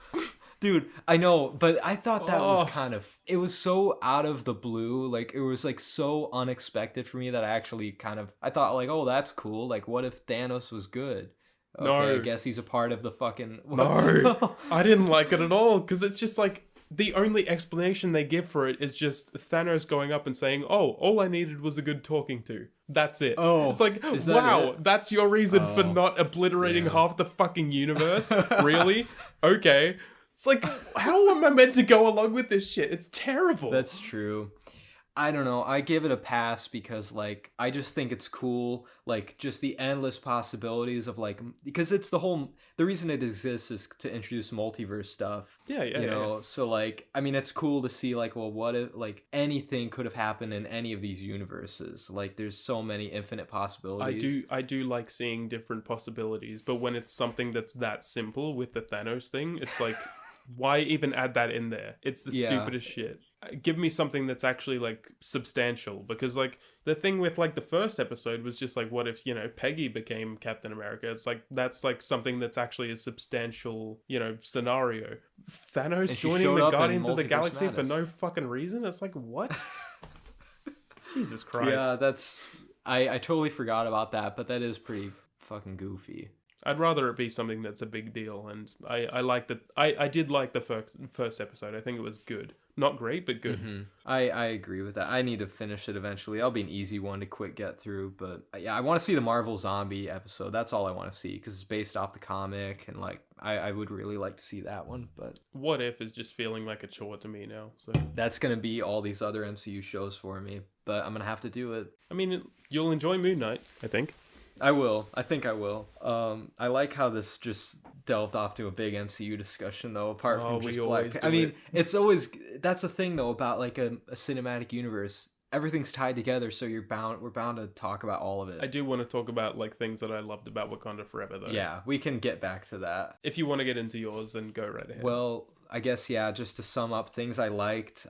Dude, I know, but I thought that was kind of, it was so out of the blue, like it was like so unexpected for me that I actually I thought like, oh, that's cool. Like, what if Thanos was good? Okay, No. I guess he's a part of the fucking. No, I didn't like it at all, because it's just like the only explanation they give for it is just Thanos going up and saying, "Oh, all I needed was a good talking to." That's it. Oh, it's like, is that wow, it? that's your reason for not obliterating damn. half the fucking universe? Really? Okay. It's like, how am I meant to go along with this shit? It's terrible. That's true. I don't know. I give it a pass because, like, I just think it's cool. Like, just the endless possibilities of, like, because it's the reason it exists is to introduce multiverse stuff. Yeah. You know, so, like, I mean, it's cool to see, like, well, what if, like, anything could have happened in any of these universes? Like, there's so many infinite possibilities. I do like seeing different possibilities, but when it's something that's that simple with the Thanos thing, it's like, why even add that in there? It's the stupidest shit. Give me something that's actually like substantial, because like the thing with like the first episode was just like, what if, Peggy became Captain America? It's like, that's like something that's actually a substantial, scenario. Thanos she joining showed the up in Guardians of the Multiverse Galaxy for Madness. no fucking reason. It's like, what? Jesus Christ. Yeah, that's... I totally forgot about that, but that is pretty fucking goofy. I'd rather it be something that's a big deal, and I like that. I did like the first episode. I think it was good. Not great, but good. Mm-hmm. I agree with that. I need to finish it eventually. That'll be an easy one to quick get through. But yeah, I want to see the Marvel Zombie episode. That's all I want to see, because it's based off the comic, and like I would really like to see that one. But What If is just feeling like a chore to me now. So that's gonna be all these other MCU shows for me. But I'm gonna have to do it. I mean, you'll enjoy Moon Knight, I think. I will. I think I will. I like how this just delved off to a big MCU discussion, though, apart from just Black Panther. I mean, it's always... That's the thing, though, about, like, a cinematic universe. Everything's tied together, so we're bound to talk about all of it. I do want to talk about, like, things that I loved about Wakanda Forever, though. Yeah, we can get back to that. If you want to get into yours, then go right ahead. Well, I guess, yeah, just to sum up things I liked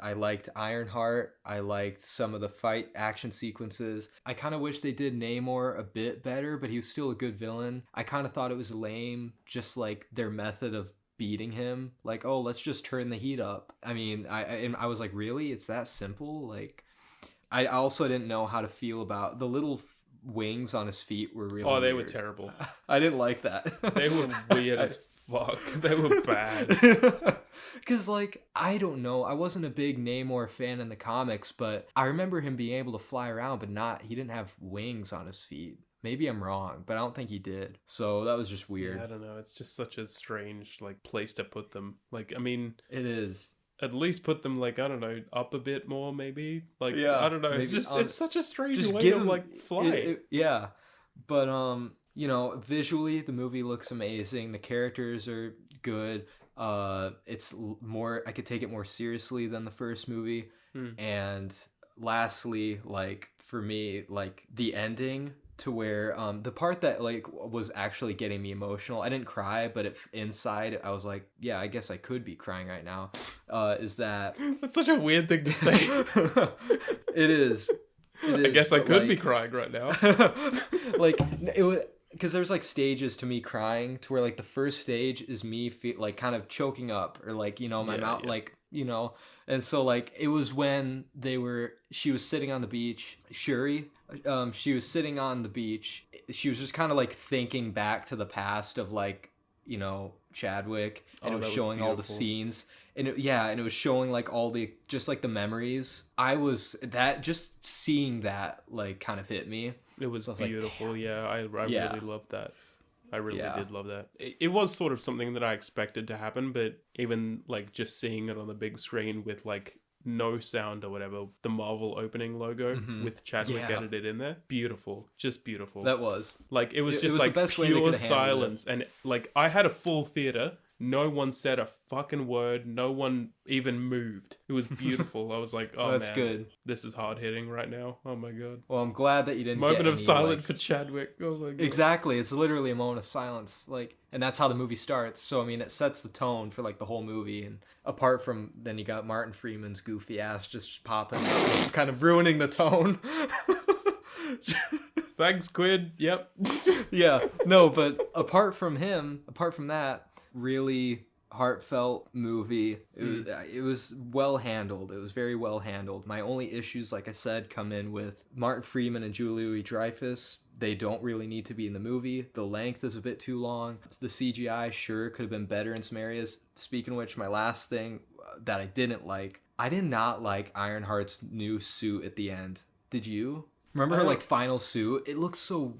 Ironheart. I liked some of the fight action sequences. I kind of wish they did Namor a bit better, but he was still a good villain. I kind of thought it was lame, just like their method of beating him. Like, oh, let's just turn the heat up. I mean, I was like, really? It's that simple? Like, I also didn't know how to feel about the little wings on his feet were really they weird. were terrible. I didn't like that. They were weird as fuck. They were bad. Because, like, I don't know. I wasn't a big Namor fan in the comics, but I remember him being able to fly around, but he didn't have wings on his feet. Maybe I'm wrong, but I don't think he did. So that was just weird. Yeah, I don't know. It's just such a strange, like, place to put them. Like, I mean... It is. At least put them, like, I don't know, up a bit more, maybe? Like, Yeah, I don't know. It's maybe just, it's such a strange way give of, him, like, fly. Yeah. But, visually, the movie looks amazing. The characters are good. It's more... I could take it more seriously than the first movie. And lastly, like, for me, like, the ending... to where the part that like was actually getting me emotional, I didn't cry, but inside I was like, yeah, I guess I could be crying right now, is that That's such a weird thing to say. it is, I guess I could be crying right now. Like it was because there's like stages to me crying to where like the first stage is me like kind of choking up or like my mouth like and so like it was when she was sitting on the beach, Shuri, she was sitting on the beach, she was just kind of like thinking back to the past of like Chadwick, and it was showing all the scenes, and it was showing like all the just like the memories. Just seeing that like kind of hit me. It was beautiful. Like, I really loved that. I really did love that. It was sort of something that I expected to happen, but even like just seeing it on the big screen with like no sound or whatever, the Marvel opening logo with Chadwick edited in there, beautiful, just beautiful. That was like it was just like the best pure silence, and like I had a full theater. No one said a fucking word. No one even moved. It was beautiful. I was like, oh, that's man, good. This is hard hitting right now. Oh my god. Well, I'm glad that you didn't moment get of any, silence for Chadwick. Oh my god. Exactly. It's literally a moment of silence. Like, and that's how the movie starts. So I mean, it sets the tone for like the whole movie. And apart from then you got Martin Freeman's goofy ass just popping up, kind of ruining the tone. Thanks, Quinn. Yep. Yeah. No, but apart from that, really heartfelt movie. It was well handled. It was very well handled. My only issues, like I said, come in with Martin Freeman and Julia Louis-Dreyfus. They don't really need to be in the movie. The length is a bit too long. The CGI sure could have been better in some areas. Speaking of which, my last thing that I didn't like, I did not like Ironheart's new suit at the end. Did you? Remember her like final suit? It looks so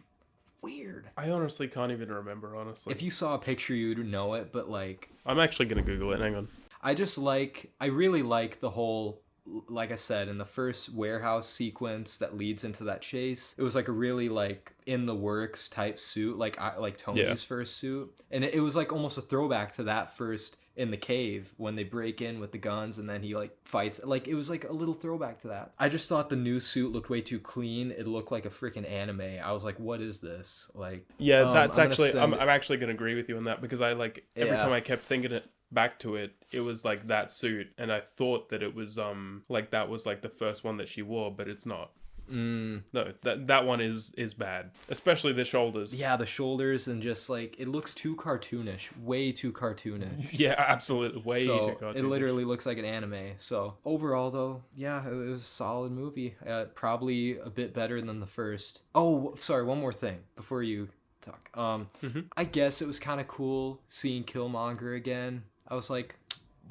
weird. I honestly can't even remember, honestly. If you saw a picture, you'd know it, but like... I'm actually going to Google it. Hang on. I really like the whole, like I said, in the first warehouse sequence that leads into that chase, it was like a really like in the works type suit, like Tony's first suit. And it was like almost a throwback to that first in the cave when they break in with the guns and then he like fights. Like it was like a little throwback to that. I just thought the new suit looked way too clean. It looked like a freaking anime. I was like, what is this? Like, that's actually I'm actually gonna agree with you on that, because I like every time I kept thinking it back to it, it was like that suit, and I thought that it was like that was like the first one that she wore, but it's not. No, that one is bad, especially the shoulders. Yeah, the shoulders, and just like it looks too cartoonish, way too cartoonish. Yeah, absolutely, way too cartoonish. It literally looks like an anime. So overall, though, yeah, it was a solid movie. Probably a bit better than the first. Oh, sorry, one more thing before you talk. I guess it was kind of cool seeing Killmonger again. I was like,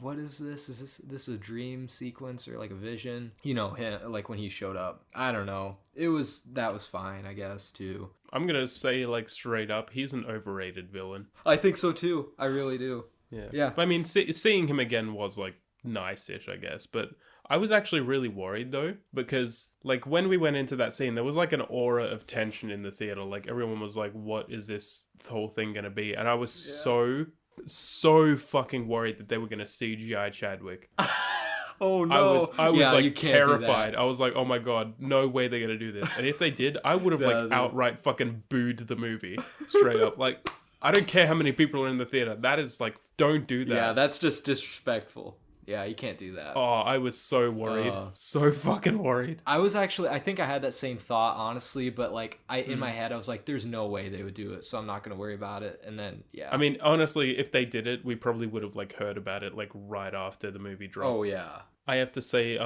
what is this? Is this a dream sequence or like a vision? Him, like when he showed up. I don't know. That was fine, I guess, too. I'm gonna say like straight up, he's an overrated villain. I think so too. I really do. Yeah. But I mean, seeing him again was like nice-ish, I guess. But I was actually really worried though, because like when we went into that scene, there was like an aura of tension in the theater. Like everyone was like, what is this whole thing gonna be? And I was so fucking worried that they were gonna CGI Chadwick. Oh no! I was like terrified. I was like, oh my god, no way they're gonna do this. And if they did, I would have like outright fucking booed the movie straight up. Like, I don't care how many people are in the theater. That is like, don't do that. Yeah, that's just disrespectful. Yeah, you can't do that. Oh, I was so worried. So fucking worried. I think I had that same thought, honestly, but like in my head, I was like, there's no way they would do it, so I'm not going to worry about it. And then, yeah. I mean, honestly, if they did it, we probably would have like heard about it like right after the movie dropped. Oh, yeah. I have to say,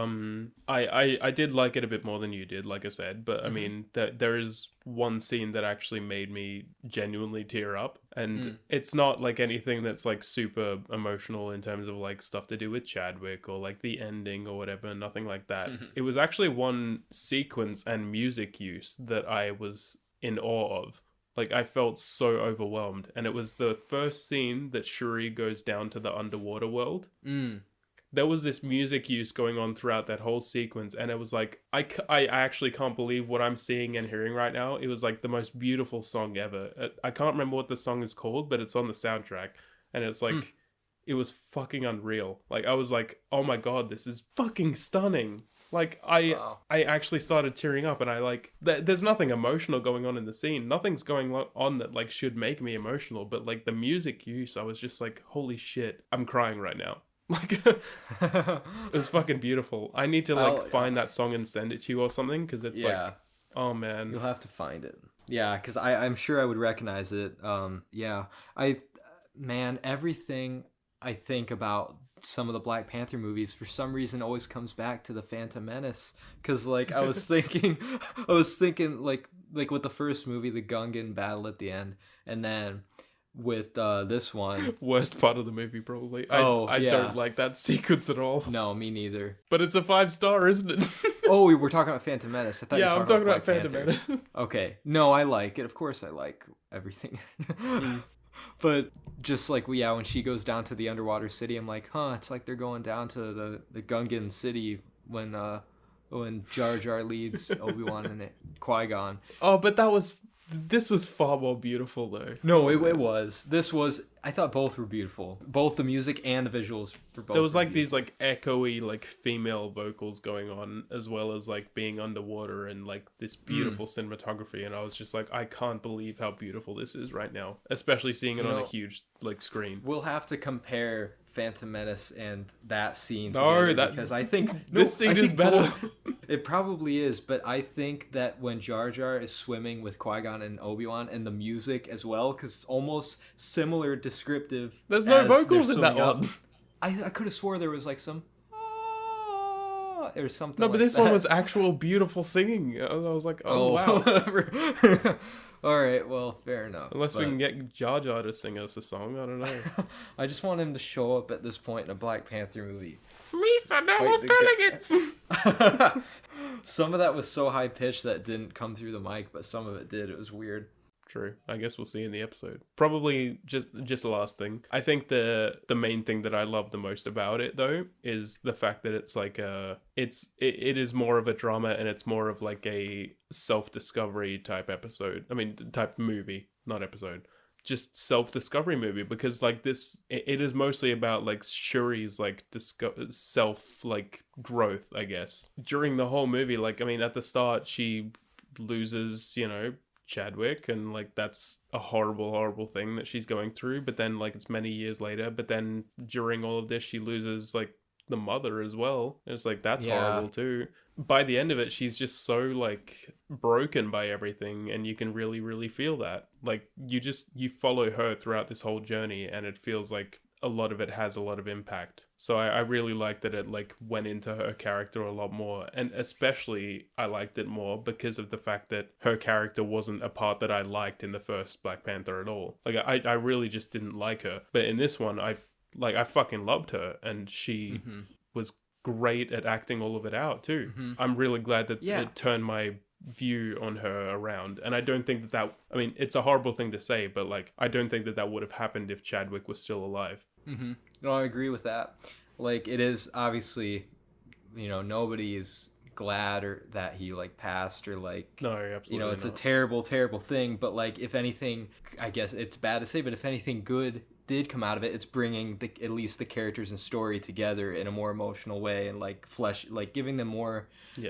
I did like it a bit more than you did, like I said, but I mean, there is one scene that actually made me genuinely tear up, and it's not like anything that's like super emotional in terms of like stuff to do with Chadwick or like the ending or whatever, nothing like that. It was actually one sequence and music use that I was in awe of. Like, I felt so overwhelmed, and it was the first scene that Shuri goes down to the underwater world. There was this music use going on throughout that whole sequence, and it was like, I actually can't believe what I'm seeing and hearing right now. It was like the most beautiful song ever. I can't remember what the song is called, but it's on the soundtrack, and it's like, it was fucking unreal. Like, I was like, oh my god, this is fucking stunning. Like, I actually started tearing up, and I like, there's nothing emotional going on in the scene. Nothing's going on that like should make me emotional, but like the music use, I was just like, holy shit, I'm crying right now. Like, it was fucking beautiful. I need to like find that song and send it to you or something, because it's like, oh man, you'll have to find it. Yeah, because I'm sure I would recognize it. Everything I think about some of the Black Panther movies for some reason always comes back to the Phantom Menace, because like I was thinking like with the first movie, the Gungan battle at the end, and then with this one, worst part of the movie probably. I don't like that sequence at all. No, me neither. But it's a 5-star, isn't it? Oh, we were talking about Phantom Menace. I thought I'm talking about Phantom Menace. Okay, no, I like it. Of course, I like everything. But just like when she goes down to the underwater city, I'm like, it's like they're going down to the Gungan city when Jar Jar leads Obi-Wan and Qui-Gon. Oh, but this was far more beautiful though. No, it was. I thought both were beautiful. Both the music and the visuals for both. There was like these like echoey like female vocals going on, as well as like being underwater and like this beautiful cinematography, and I was just like, I can't believe how beautiful this is right now, especially seeing it on a huge like screen. We'll have to compare Phantom Menace and that scene together, because I think this scene is better. It probably is, but I think that when Jar Jar is swimming with Qui-Gon and Obi-Wan, and the music as well, because it's almost similar, descriptive. There's no vocals in that one. I could have swore there was like some or something. No, but this one was actual beautiful singing. I was like, wow. All right, well, fair enough. Unless we can get Jar Jar to sing us a song, I don't know. I just want him to show up at this point in a Black Panther movie. Misa, no delegates! Some of that was so high pitched that it didn't come through the mic, but some of it did. It was weird. True. I guess we'll see in the episode. Probably just the last thing. I think the main thing that I love the most about it though is the fact that it's like it is more of a drama, and it's more of like a self-discovery type episode. I mean, type movie, not episode. Just self-discovery movie, because like this, it is mostly about like Shuri's like self like growth, I guess. During the whole movie, like, I mean, at the start she loses, Chadwick, and like that's a horrible thing that she's going through, but then like it's many years later, but then during all of this she loses like the mother as well, and it's like that's horrible too. By the end of it, she's just so like broken by everything, and you can really feel that. Like you follow her throughout this whole journey, and it feels like a lot of it has a lot of impact. So I really liked that it like went into her character a lot more, and especially I liked it more because of the fact that her character wasn't a part that I liked in the first Black Panther at all. Like I really just didn't like her, but in this one I fucking loved her, and she was great at acting all of it out too. I'm really glad that it turned my view on her around, and I don't think that I mean, it's a horrible thing to say, but like I don't think that would have happened if Chadwick was still alive. No, I agree with that. Like, it is obviously, nobody is glad or that he like passed, or like, no, absolutely it's not. a terrible thing, but like, if anything, I guess it's bad to say, but if anything good did come out of it, it's bringing at least the characters and story together in a more emotional way, and like giving them more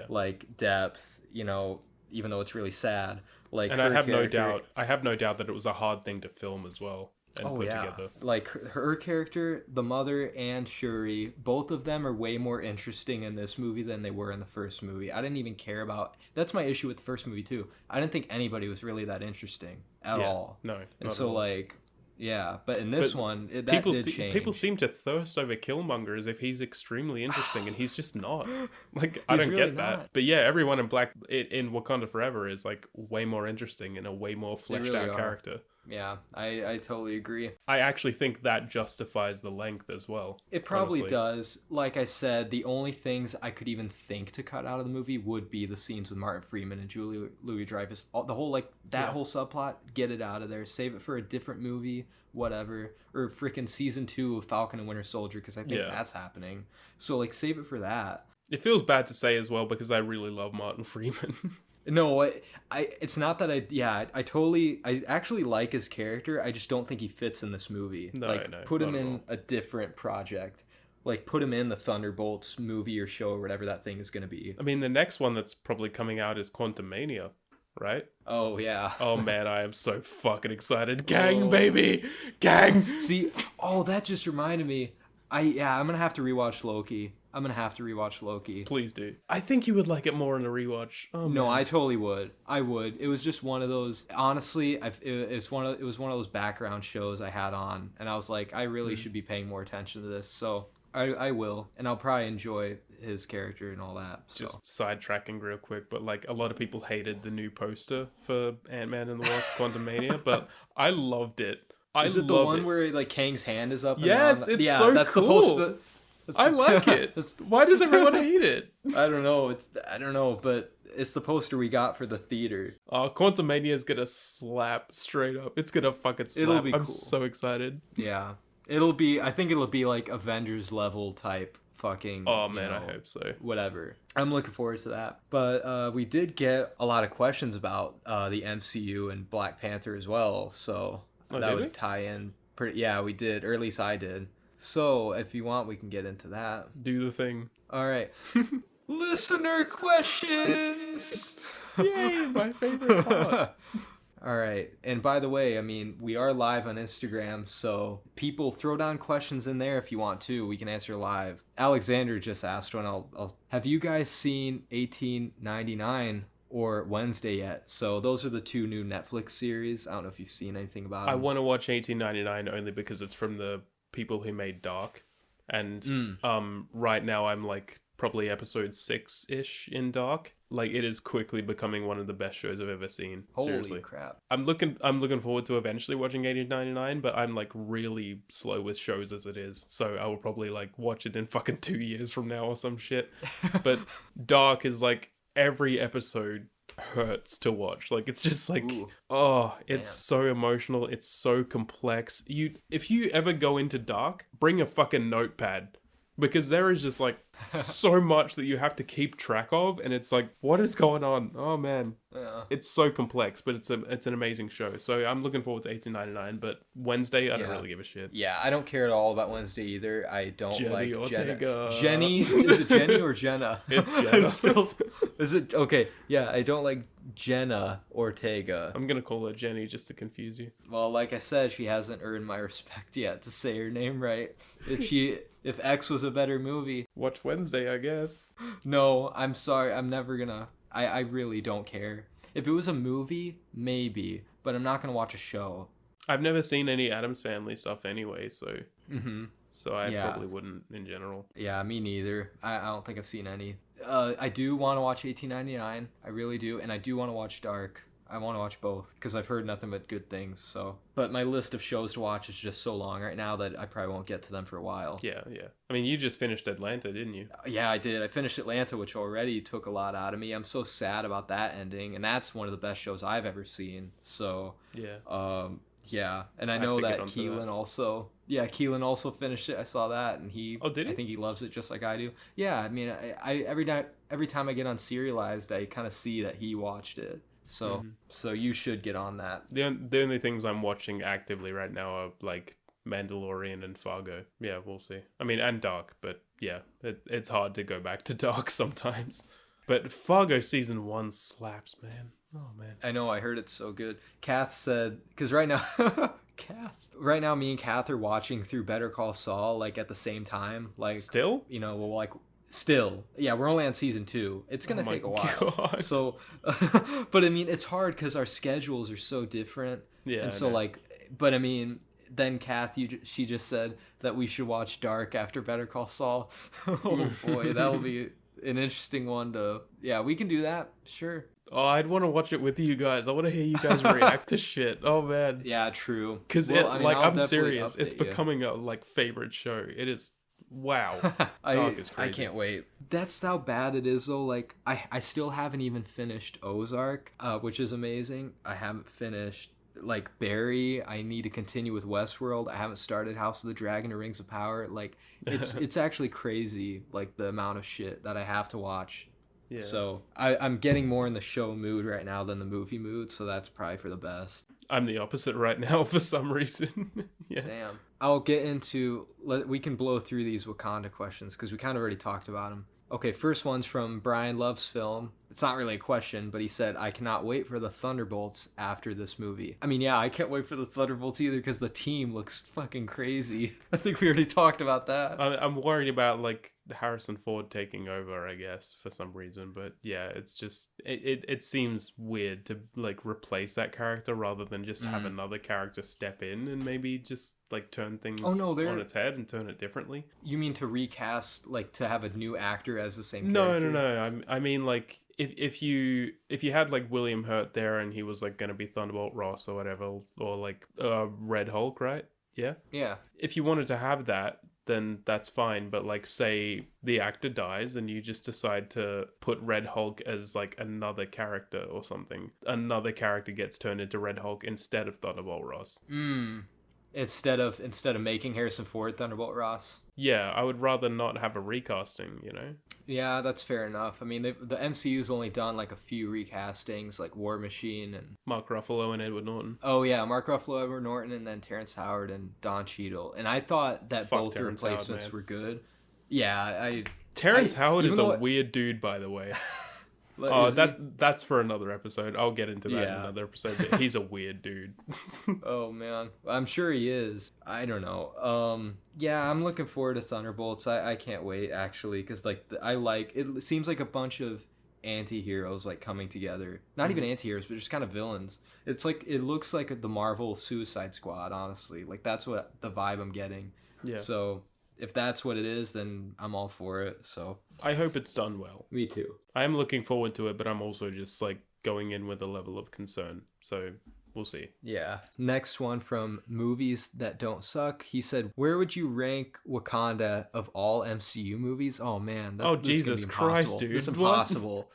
like depth, even though it's really sad. Like, and I have no doubt that it was a hard thing to film as well and put together. Like her character, the mother, and Shuri, both of them are way more interesting in this movie than they were in the first movie. I didn't even care about. That's my issue with the first movie too. I didn't think anybody was really that interesting at all. No, and so like. Yeah, but in this one, that did change. People seem to thirst over Killmonger as if he's extremely interesting, and he's just not. Like, I don't really get that. not. But yeah, everyone in Wakanda Forever is like way more interesting and a way more fleshed out character. Yeah, I totally agree. I actually think that justifies the length as well. It probably does. Like I said, the only things I could even think to cut out of the movie would be the scenes with Martin Freeman and Julia Louis-Dreyfus. The whole whole subplot, get it out of there. Save it for a different movie, whatever. Or freaking season 2 of Falcon and Winter Soldier, because I think that's happening. So like, save it for that. It feels bad to say as well, because I really love Martin Freeman. No, it's not that I actually like his character. I just don't think he fits in this movie. No, put him in a different project. Like, put him in the Thunderbolts movie or show or whatever that thing is going to be. I mean, the next one that's probably coming out is Quantumania, right? Oh, yeah. Oh, man, I am so fucking excited. Gang, baby! Gang! See, that just reminded me. I'm gonna have to rewatch Loki. Please do. I think you would like it more in a rewatch. Oh, No, man. I totally would. I would. It was just one of those. Honestly, it was one of those background shows I had on, and I was like, I really should be paying more attention to this. So I will, and I'll probably enjoy his character and all that. So. Just sidetracking real quick, but like a lot of people hated the new poster for Ant-Man and the Wasp: Quantumania, but I loved it. Is it the one where like Kang's hand is up? Yes, and it's so that's cool. The poster. I like it. Why does everyone hate it? I don't know, but it's the poster we got for the theater. Oh, Quantumania is gonna slap straight up. It's gonna fucking slap. It'll be I'm cool. so excited. Yeah. I think it'll be like Avengers level type fucking. Oh man, I hope so. Whatever. I'm looking forward to that. But we did get a lot of questions about the MCU and Black Panther as well. So that would tie in pretty. Yeah, we did, or at least I did. So, if you want, we can get into that. Do the thing. All right. Listener questions! Yay, my favorite part. All right. And by the way, I mean, we are live on Instagram, so people throw down questions in there if you want to. We can answer live. Alexander just asked one. Have you guys seen 1899 or Wednesday yet? So those are the two new Netflix series. I don't know if you've seen anything about them. I want to watch 1899 only because it's from the people who made Dark, and right now I'm like probably episode 6-ish in Dark. Like, it is quickly becoming one of the best shows I've ever seen. Holy Seriously. crap. I'm looking forward to eventually watching 1899, but I'm like really slow with shows as it is, so I will probably like watch it in fucking 2 years from now or some shit. But Dark is like every episode hurts to watch. Like, it's just like, it's so emotional, it's so complex. If you ever go into Dark, bring a fucking notepad, because there is just like so much that you have to keep track of, and it's like, what is going on? Oh man. It's so complex, but it's an amazing show. So I'm looking forward to 1899, but Wednesday I don't really give a shit. Yeah, I don't care at all about Wednesday either. I don't Jenny like Jenny. Is it Jenny or Jenna? It's Jenna. Is it okay? Yeah, I don't like Jenna Ortega. I'm gonna call her Jenny just to confuse you. Well, like I said, she hasn't earned my respect yet to say her name right. If X was a better movie. Watch Wednesday, I guess. No, I'm sorry. I'm never gonna. I really don't care. If it was a movie, maybe, but I'm not gonna watch a show. I've never seen any Addams Family stuff anyway, so so I probably wouldn't in general. Yeah, me neither. I don't think I've seen any. I do want to watch 1899. I really do, and I do want to watch Dark. I want to watch both because I've heard nothing but good things. So, but my list of shows to watch is just so long right now that I probably won't get to them for a while. Yeah. I mean, you just finished Atlanta, didn't you? Yeah, I did. I finished Atlanta, which already took a lot out of me. I'm so sad about that ending, and that's one of the best shows I've ever seen. So, yeah, and I know that Keelan also. Yeah, Keelan also finished it. I saw that, and he. Oh, did he? I think he loves it just like I do. Yeah, I mean, I every time I get on Serialized, I kind of see that he watched it. So so you should get on that. The only things I'm watching actively right now are like Mandalorian and Fargo. Yeah, we'll see. I mean, and Dark, but yeah, it's hard to go back to Dark sometimes. But Fargo season 1 slaps, man. Oh man. I know, I heard it's so good. Kath said, because right now me and Kath are watching through Better Call Saul like at the same time. Like, still? You know, well, like still, yeah, we're only on season 2. It's gonna take a while. God. So, but I mean, it's hard because our schedules are so different. Yeah. And so like, but I mean, then Kath, she just said that we should watch Dark after Better Call Saul. Oh boy, that'll be an interesting one to. Yeah, we can do that. Sure. Oh, I'd want to watch it with you guys. I want to hear you guys react to shit. Oh man. Yeah, true. Because I'm serious. It's becoming a like favorite show. It is. Wow. Dark is crazy. I can't wait. That's how bad it is though. Like I still haven't even finished Ozark, which is amazing. I haven't finished like Barry. I need to continue with Westworld. I haven't started House of the Dragon or Rings of Power. Like it's actually crazy, like the amount of shit that I have to watch. Yeah. So I'm getting more in the show mood right now than the movie mood, so that's probably for the best. I'm the opposite right now for some reason. Yeah. Damn. I'll get into. We can blow through these Wakanda questions because we kind of already talked about them. Okay, first one's from Brian Loves Film. It's not really a question, but he said, I cannot wait for the Thunderbolts after this movie. I mean, yeah, I can't wait for the Thunderbolts either because the team looks fucking crazy. I think we already talked about that. I'm worried about like Harrison Ford taking over, I guess, for some reason. But yeah, it's just it seems weird to like replace that character rather than just have another character step in and maybe just like turn things on its head and turn it differently. You mean to recast, like to have a new actor as the same No, character? no. I mean like if you had like William Hurt there and he was like going to be Thunderbolt Ross or whatever, or like Red Hulk, right? Yeah. Yeah. If you wanted to have that, then that's fine. But like, say the actor dies and you just decide to put Red Hulk as like another character or something. Another character gets turned into Red Hulk instead of Thunderbolt Ross. Instead of making Harrison Ford Thunderbolt Ross. Yeah, I would rather not have a recasting, you know? Yeah, that's fair enough. I mean, the MCU's only done like a few recastings, like War Machine and... Mark Ruffalo and Edward Norton. Oh yeah, Mark Ruffalo, Edward Norton, and then Terrence Howard and Don Cheadle. And I thought that both the replacements were good. Yeah, Terrence Howard is a weird dude, by the way. That's for another episode. I'll get into that in another episode. But he's a weird dude. Oh man, I'm sure he is. I don't know. Yeah, I'm looking forward to Thunderbolts. I can't wait actually, because like it seems like a bunch of anti-heroes like coming together. Not even anti-heroes, but just kind of villains. It's like it looks like the Marvel Suicide Squad. Honestly, like that's what the vibe I'm getting. Yeah. So if that's what it is, then I'm all for it. So I hope it's done well. Me too. I am looking forward to it, but I'm also just like going in with a level of concern. So we'll see. Yeah. Next one from Movies That Don't Suck. He said, where would you rank Wakanda of all MCU movies? Oh man. Jesus Christ, dude. It's impossible.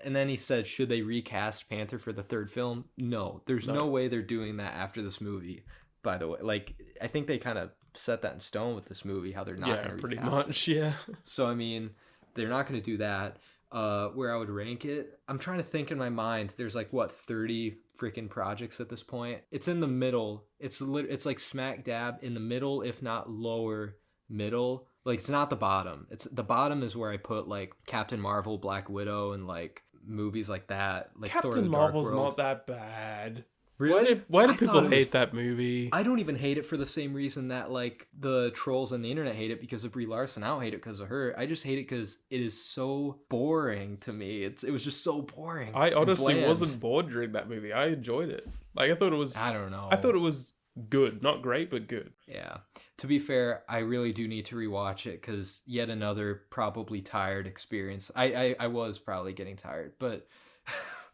And then he said, should they recast Panther for the third film? No. There's no way they're doing that after this movie. By the way, like I think they kind of set that in stone with this movie, how they're not going to recast pretty much, yeah. So I mean, they're not going to do that. Where I would rank it, I'm trying to think in my mind. There's like 30 freaking projects at this point. It's in the middle. It's like smack dab in the middle, if not lower middle. Like it's not the bottom. It's the bottom is where I put like Captain Marvel, Black Widow, and like movies like that. Like Captain Marvel's not that bad. Really? Why do people hate that movie? I don't even hate it for the same reason that like the trolls on the internet hate it because of Brie Larson. I don't hate it because of her. I just hate it because it is so boring to me. It was just so boring. I honestly wasn't bored during that movie. I enjoyed it. Like I thought it was. I don't know. I thought it was good, not great, but good. Yeah. To be fair, I really do need to rewatch it because yet another probably tired experience. I was probably getting tired, but.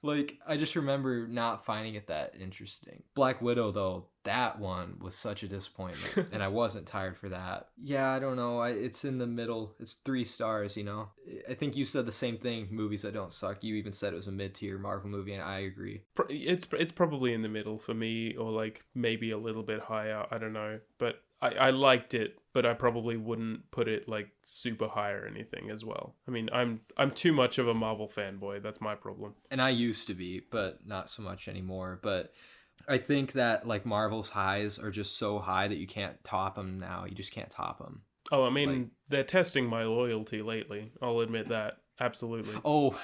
Like, I just remember not finding it that interesting. Black Widow, though, that one was such a disappointment, and I wasn't tired for that. Yeah, I don't know. It's in the middle. It's 3 stars, you know? I think you said the same thing, Movies That Don't Suck. You even said it was a mid-tier Marvel movie, and I agree. It's probably in the middle for me, or, like, maybe a little bit higher. I don't know. But I liked it, but I probably wouldn't put it like super high or anything as well. I mean, I'm too much of a Marvel fanboy. That's my problem. And I used to be, but not so much anymore. But I think that like Marvel's highs are just so high that you can't top them now. You just can't top them. Oh, I mean, they're testing my loyalty lately. I'll admit that. Absolutely. Oh,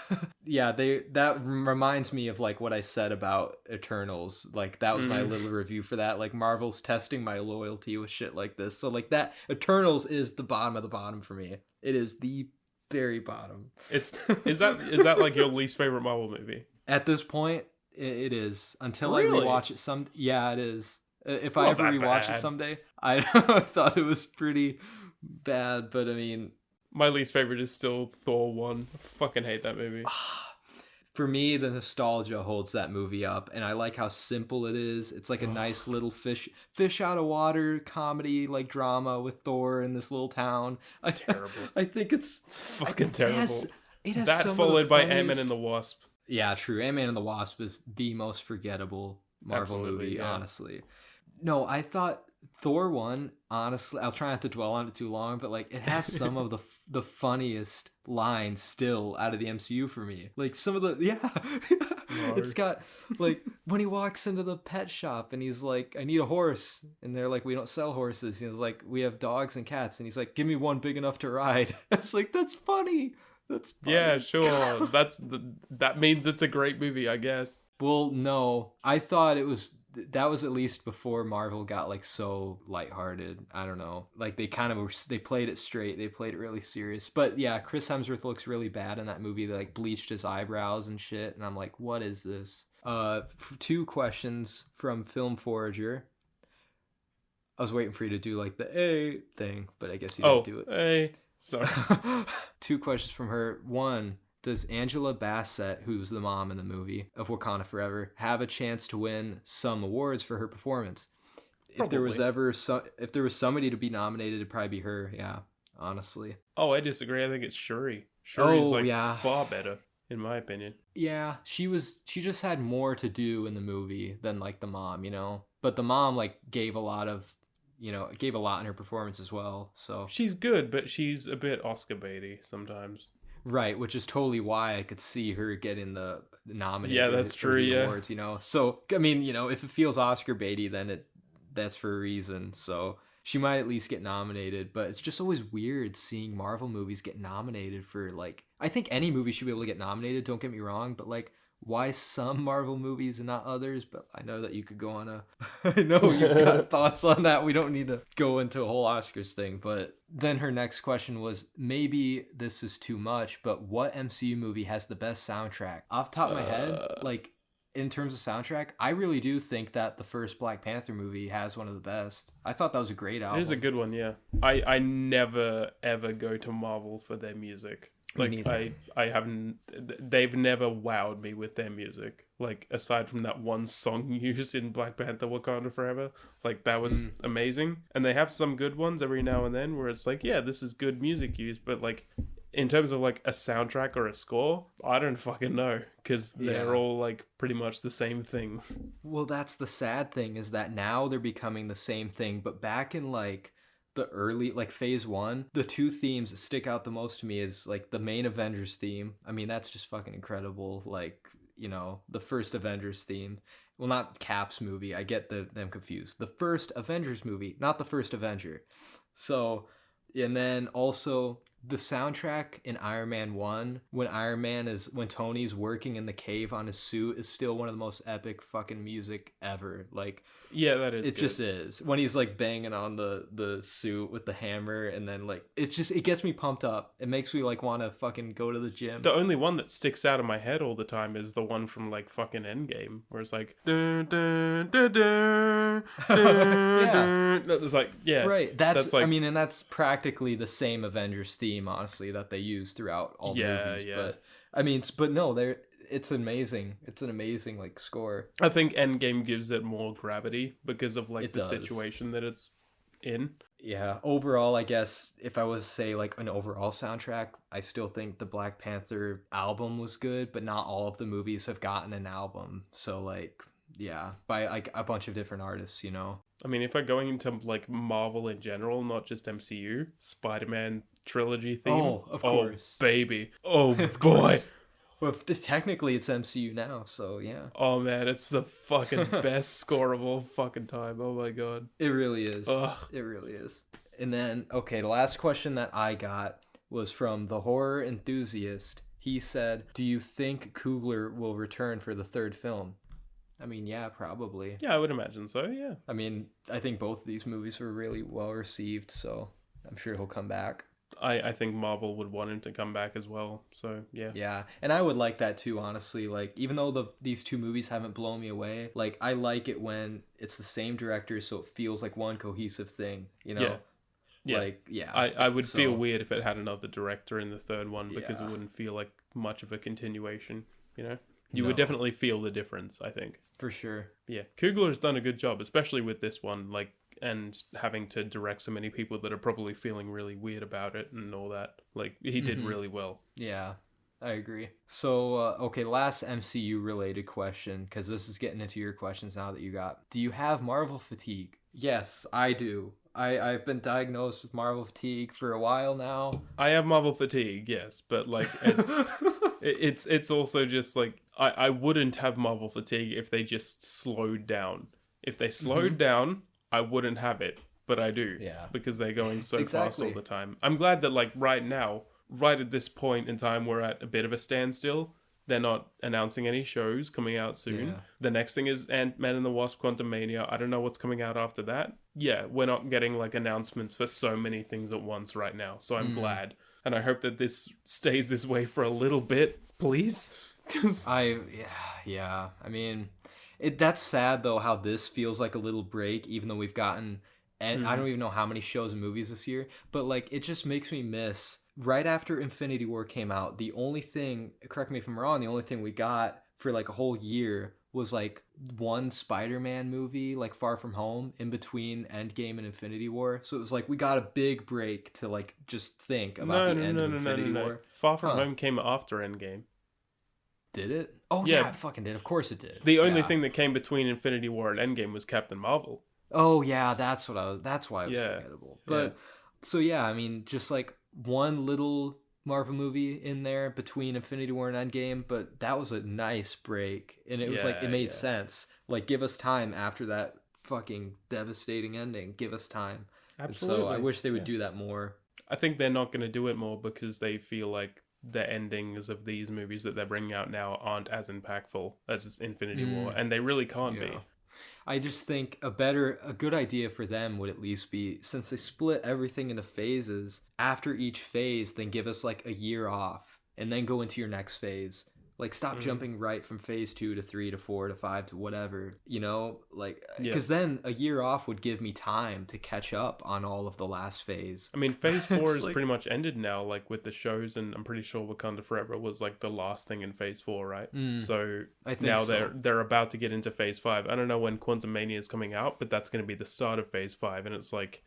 yeah, that reminds me of like what I said about Eternals. Like that was my little review for that. Like Marvel's testing my loyalty with shit like this. So like that Eternals is the bottom of the bottom for me. It is the very bottom. Is that like your least favorite Marvel movie? At this point, it is. Until really? I rewatch it yeah, it is. If I ever rewatch it someday, I thought it was pretty bad, but I mean, my least favorite is still Thor 1. I fucking hate that movie. For me, the nostalgia holds that movie up, and I like how simple it is. It's like a nice little fish out of water comedy, like drama with Thor in this little town. It's terrible. I think it's fucking terrible. It has that followed by Ant-Man and the Wasp. Yeah, true. Ant-Man and the Wasp is the most forgettable Marvel movie, honestly. No, I thought Thor 1, honestly, I'll try not to dwell on it too long, but like it has some of the funniest lines still out of the MCU for me. Like some of the it's got like when he walks into the pet shop and he's like, I need a horse, and they're like, we don't sell horses. And he's like, we have dogs and cats, and he's like, give me one big enough to ride. It's like, that's funny. That's funny. Yeah, sure. That means it's a great movie, I guess. Well, no. I thought that was at least before Marvel got like so lighthearted. I don't know. Like they played it straight. They played it really serious. But yeah, Chris Hemsworth looks really bad in that movie. They like bleached his eyebrows and shit. And I'm like, what is this? 2 questions from Film Forager. I was waiting for you to do like the A thing, but I guess you didn't do it. Hey. Sorry. 2 questions from her. 1, does Angela Bassett, who's the mom in the movie of Wakanda Forever, have a chance to win some awards for her performance? Probably. If there was somebody to be nominated, it'd probably be her. Yeah, honestly. Oh, I disagree. I think it's Shuri. Shuri's far better, in my opinion. Yeah, she just had more to do in the movie than like the mom, you know. But the mom like gave a lot in her performance as well. So she's good, but she's a bit Oscar baity sometimes. Right, which is totally why I could see her getting the nominated. Yeah, that's true. Yeah, awards, you know. So I mean, you know, if it feels Oscar baity, then that's for a reason. So she might at least get nominated. But it's just always weird seeing Marvel movies get nominated for like. I think any movie should be able to get nominated. Don't get me wrong, but like. Why some Marvel movies and not others? But I know that you could go on I know you've got thoughts on that. We don't need to go into a whole Oscars thing. But then her next question was, maybe this is too much, but what MCU movie has the best soundtrack? Off the top of my head, like in terms of soundtrack, I really do think that the first Black Panther movie has one of the best. I thought that was a great album. It is a good one, yeah. I never ever go to Marvel for their music. Like I haven't. They've never wowed me with their music. Like aside from that one song used in Black Panther: Wakanda Forever, like that was amazing. And they have some good ones every now and then where it's like, yeah, this is good music used. But like in terms of like a soundtrack or a score, I don't fucking know because they're all like pretty much the same thing. Well, that's the sad thing is that now they're becoming the same thing. But back in like. The early, like phase 1, the 2 themes that stick out the most to me is like the main Avengers theme. I mean, that's just fucking incredible. Like, you know, the first Avengers theme. Well, not Cap's movie. I get them confused. The first Avengers movie, not the first Avenger. So, and then also the soundtrack in Iron Man 1, when Tony's working in the cave on his suit, is still one of the most epic fucking music ever. Like, yeah, that is. It just is. When he's like banging on the suit with the hammer, and then like it gets me pumped up. It makes me like want to fucking go to the gym. The only one that sticks out in my head all the time is the one from like fucking Endgame, where it's like dun, dun, dun, dun, dun, dun. It's like right. That's like, I mean, and that's practically the same Avengers theme, honestly, that they use throughout all the movies. Yeah. But I mean, no, it's amazing. It's an amazing like score. I think Endgame gives it more gravity because of like the situation that it's in. Yeah. Overall, I guess if I was to say like an overall soundtrack, I still think the Black Panther album was good, but not all of the movies have gotten an album. So like, yeah, by like a bunch of different artists, you know. I mean, if we're going into like Marvel in general, not just MCU, Spider-Man trilogy theme. Oh, of course. Oh, baby. Oh, boy. Well, technically it's MCU now, so yeah. Oh man, it's the fucking best score of all fucking time. Oh my god. It really is. Ugh. It really is. And then, okay, the last question that I got was from the horror enthusiast. He said, do you think Coogler will return for the 3rd film? I mean, yeah, probably. Yeah, I would imagine so, yeah. I mean, I think both of these movies were really well received, so I'm sure he'll come back. I think Marvel would want him to come back as well, so yeah. Yeah, and I would like that too, honestly. Like, even though these 2 movies haven't blown me away, like, I like it when it's the same director, so it feels like one cohesive thing, you know? Yeah. Like, yeah. I would feel weird if it had another director in the 3rd one because it wouldn't feel like much of a continuation, you know? You would definitely feel the difference, I think. For sure. Yeah. Coogler's done a good job, especially with this one, like, and having to direct so many people that are probably feeling really weird about it and all that. Like, he did really well. Yeah, I agree. So, okay, last MCU related question, because this is getting into your questions now that you got. Do you have Marvel fatigue? Yes, I do. I've been diagnosed with Marvel fatigue for a while now. I have Marvel fatigue, yes, but like it's also just like I wouldn't have Marvel fatigue if they just slowed down. If they slowed down, I wouldn't have it, but I do. Yeah. Because they're going so fast all the time. I'm glad that like right now right at this point in time, we're at a bit of a standstill. They're not announcing any shows coming out soon. Yeah. The next thing is Ant-Man and the Wasp: Quantumania. I don't know what's coming out after that. Yeah, we're not getting like announcements for so many things at once right now. So I'm glad. And I hope that this stays this way for a little bit, please. 'Cause... yeah. I mean, that's sad though how this feels like a little break, even though we've gotten, and I don't even know how many shows and movies this year, but like it just makes me miss. Right after Infinity War came out, the only thing, correct me if I'm wrong, the only thing we got for like a whole year was like one Spider-Man movie, like Far From Home, in between Endgame and Infinity War. So it was like we got a big break to like just think about the end of Infinity War. Far From Home came after Endgame. Did it? Oh yeah, it fucking did. Of course it did. The only thing that came between Infinity War and Endgame was Captain Marvel. Oh yeah, that's why it was forgettable. But so yeah, I mean, just like one little Marvel movie in there between Infinity War and Endgame, but that was a nice break, and it was like it made sense. Like, give us time after that fucking devastating ending. Give us time. Absolutely. So I wish they would do that more. I think they're not going to do it more because they feel like the endings of these movies that they're bringing out now aren't as impactful as Infinity War, and they really can't be. I just think a good idea for them would at least be, since they split everything into phases, after each phase, then give us like a year off and then go into your next phase. Like, stop jumping right from phase 2 to 3 to 4 to 5 to whatever, you know? Like, because then a year off would give me time to catch up on all of the last phase. I mean, phase 4 is like, pretty much ended now, like with the shows, and I'm pretty sure Wakanda Forever was like the last thing in phase 4, right? So I think now they're about to get into phase 5. I don't know when Quantumania is coming out, but that's going to be the start of phase 5, and it's like,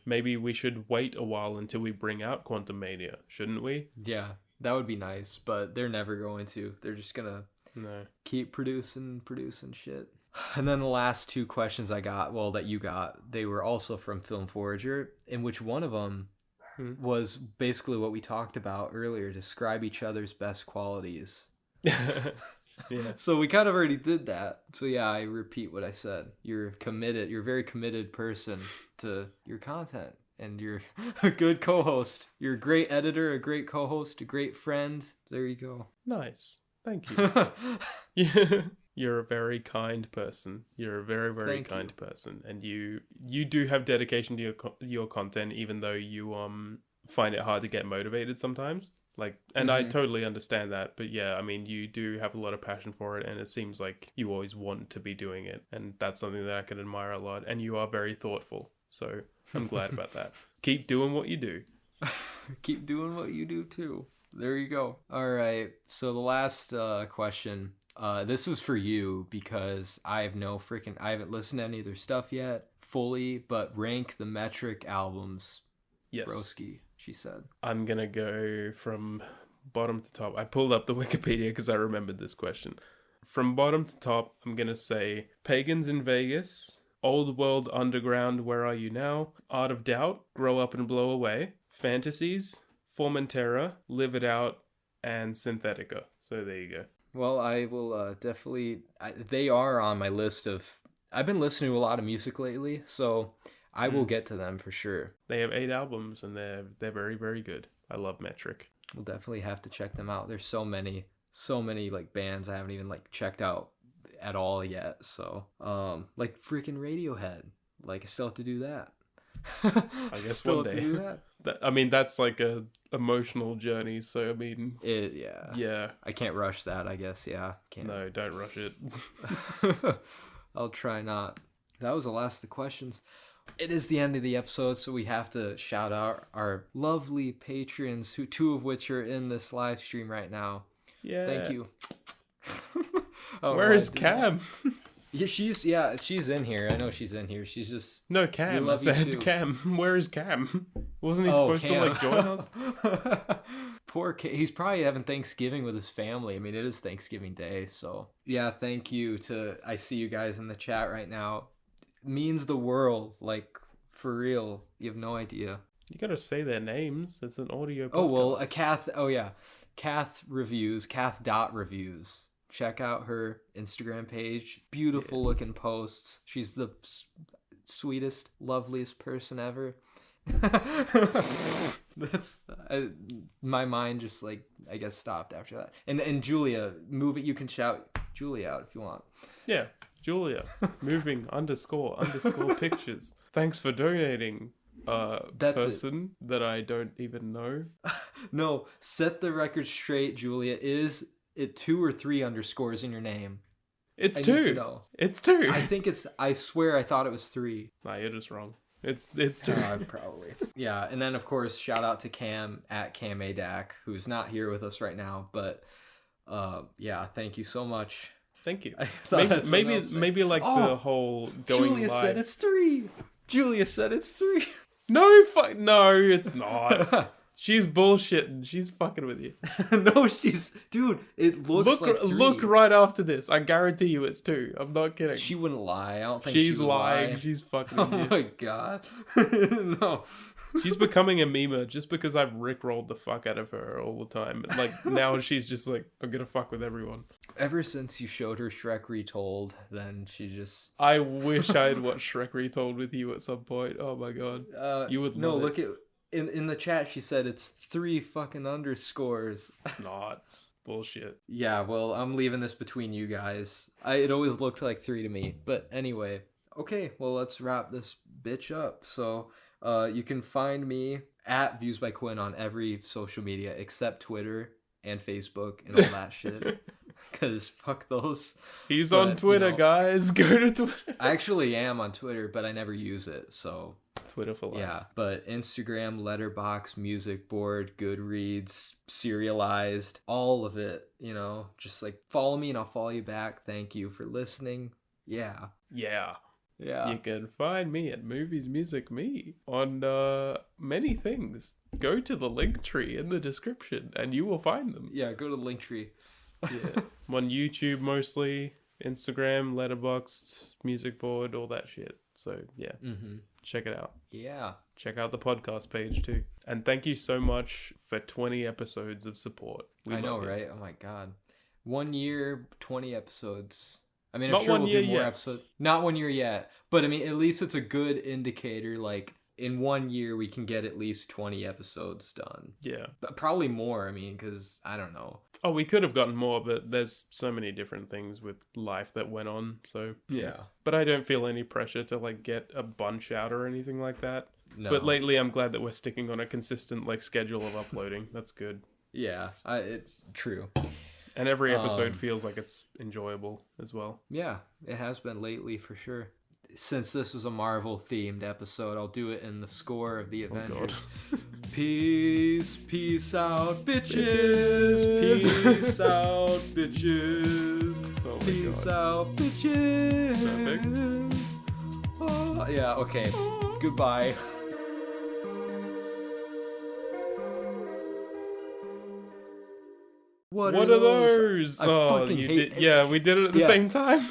maybe we should wait a while until we bring out Quantumania, shouldn't we? Yeah. That would be nice, but they're never going to. They're just going to keep producing shit. And then the last two questions I got, that you got, they were also from Film Forager, in which one of them was basically what we talked about earlier, describe each other's best qualities. So we kind of already did that. So yeah, I repeat what I said. You're a very committed person to your content. And you're a good co-host. You're a great editor, a great co-host, a great friend. There you go. Nice. Thank you. You're a very kind person. You're a very, very kind person. And you do have dedication to your content, even though you find it hard to get motivated sometimes. Like, and I totally understand that. But yeah, I mean, you do have a lot of passion for it, and it seems like you always want to be doing it. And that's something that I can admire a lot. And you are very thoughtful. So I'm glad about that. Keep doing what you do. Keep doing what you do too. There you go. All right. So the last question, this is for you because I haven't listened to any of their stuff yet fully, but rank the Metric albums. Yes. Broski, she said. I'm going to go from bottom to top. I pulled up the Wikipedia because I remembered this question. From bottom to top, I'm going to say Pagans in Vegas, Old World Underground, Where Are You Now? Art of Doubt, Grow Up and Blow Away, Fantasies, Formentera, Live It Out, and Synthetica. So there you go. Well, I will definitely... they are on my list of... I've been listening to a lot of music lately, so I will get to them for sure. They have 8 albums, and they're very, very good. I love Metric. We'll definitely have to check them out. There's so many like bands I haven't even like checked out at all yet, so like freaking Radiohead, like I still have to do that. I guess still one day. To do that. I mean, that's like a emotional journey, so I mean yeah I can't rush that, I guess. Can't. No, don't rush it. I'll try not. That was the last of the questions. It is the end of the episode, so we have to shout out our lovely patrons, who 2 of which are in this live stream right now. Thank you. Where is Cam? She's in here. I know she's in here. She's just... No, Cam. I said Cam. Where is Cam? Wasn't he supposed to like join us? Poor Cam. He's probably having Thanksgiving with his family. I mean, it is Thanksgiving Day, so... Yeah, thank you to... I see you guys in the chat right now. It means the world. Like, for real. You have no idea. You gotta say their names. It's an audio podcast. Oh, well, Kath... Oh, yeah. Kath Reviews. Kath.Reviews. Check out her Instagram page. Beautiful looking posts. She's the sweetest, loveliest person ever. That's my mind just like I guess stopped after that. And Julia, move it. You can shout Julia out if you want. Yeah, Julia, moving underscore pictures. Thanks for donating. That's person that I don't even know. No, set the record straight, Julia. Is it 2 or 3 underscores in your name? It's I 2. need to know. It's 2. I think it's. I swear, I thought it was 3. Nah, you're just wrong. It's 2. Probably. Yeah, and then of course, shout out to Cam at Cam Adak, who's not here with us right now, but yeah, thank you so much. Thank you. Maybe like the whole going Julia live. said it's 3. Julia said it's 3. No, no, it's not. She's bullshitting. She's fucking with you. No, dude. It looks like 3. Look right after this. I guarantee you, it's 2. I'm not kidding. She wouldn't lie. I don't think she's she would lying. lie. She's fucking with you. Oh my god. No. She's becoming a memer just because I've rickrolled the fuck out of her all the time. Like now she's just like, I'm gonna fuck with everyone. Ever since you showed her Shrek Retold, then she just. I wish I had watched Shrek Retold with you at some point. Oh my god, you would. No, love look it. at in the chat. She said it's 3 fucking underscores. It's not bullshit. Yeah, well, I'm leaving this between you guys. It always looked like 3 to me, but anyway. Okay, well, let's wrap this bitch up. So. You can find me at Views by Quinn on every social media except Twitter and Facebook and all that shit. Because fuck those. He's on Twitter, guys. Go to Twitter. I actually am on Twitter, but I never use it. So Twitter for life. Yeah, but Instagram, Letterboxd, Music Board, Goodreads, Serialized, all of it. Just like follow me and I'll follow you back. Thank you for listening. Yeah. You can find me at Movies Music Me on many things. Go to the link tree in the description and you will find them. Yeah, go to the link tree. Yeah. I'm on YouTube mostly, Instagram, Letterboxd, Music Board, all that shit. So yeah, Check it out. Yeah. Check out the podcast page too. And thank you so much for 20 episodes of support. I know, right? Oh my god. 1 year, 20 episodes. I mean, I'm Not sure 1 we'll year do more yet. episodes. Not 1 year yet. But I mean, at least it's a good indicator. Like, in 1 year, we can get at least 20 episodes done. Yeah. But probably more, I mean, because I don't know. Oh, we could have gotten more, but there's so many different things with life that went on. So, Yeah. But I don't feel any pressure to, like, get a bunch out or anything like that. No. But lately, I'm glad that we're sticking on a consistent, like, schedule of uploading. That's good. Yeah, it's true. And every episode feels like it's enjoyable as well. Yeah, it has been lately for sure. Since this was a Marvel-themed episode, I'll do it in the score of the Avengers. God. Peace out, bitches. Peace out, bitches. Oh my Peace God. out, bitches. Perfect. Oh, yeah, okay. Goodbye. What are those? I Oh, fucking you hate did. Yeah, we did it at the Yeah. same time.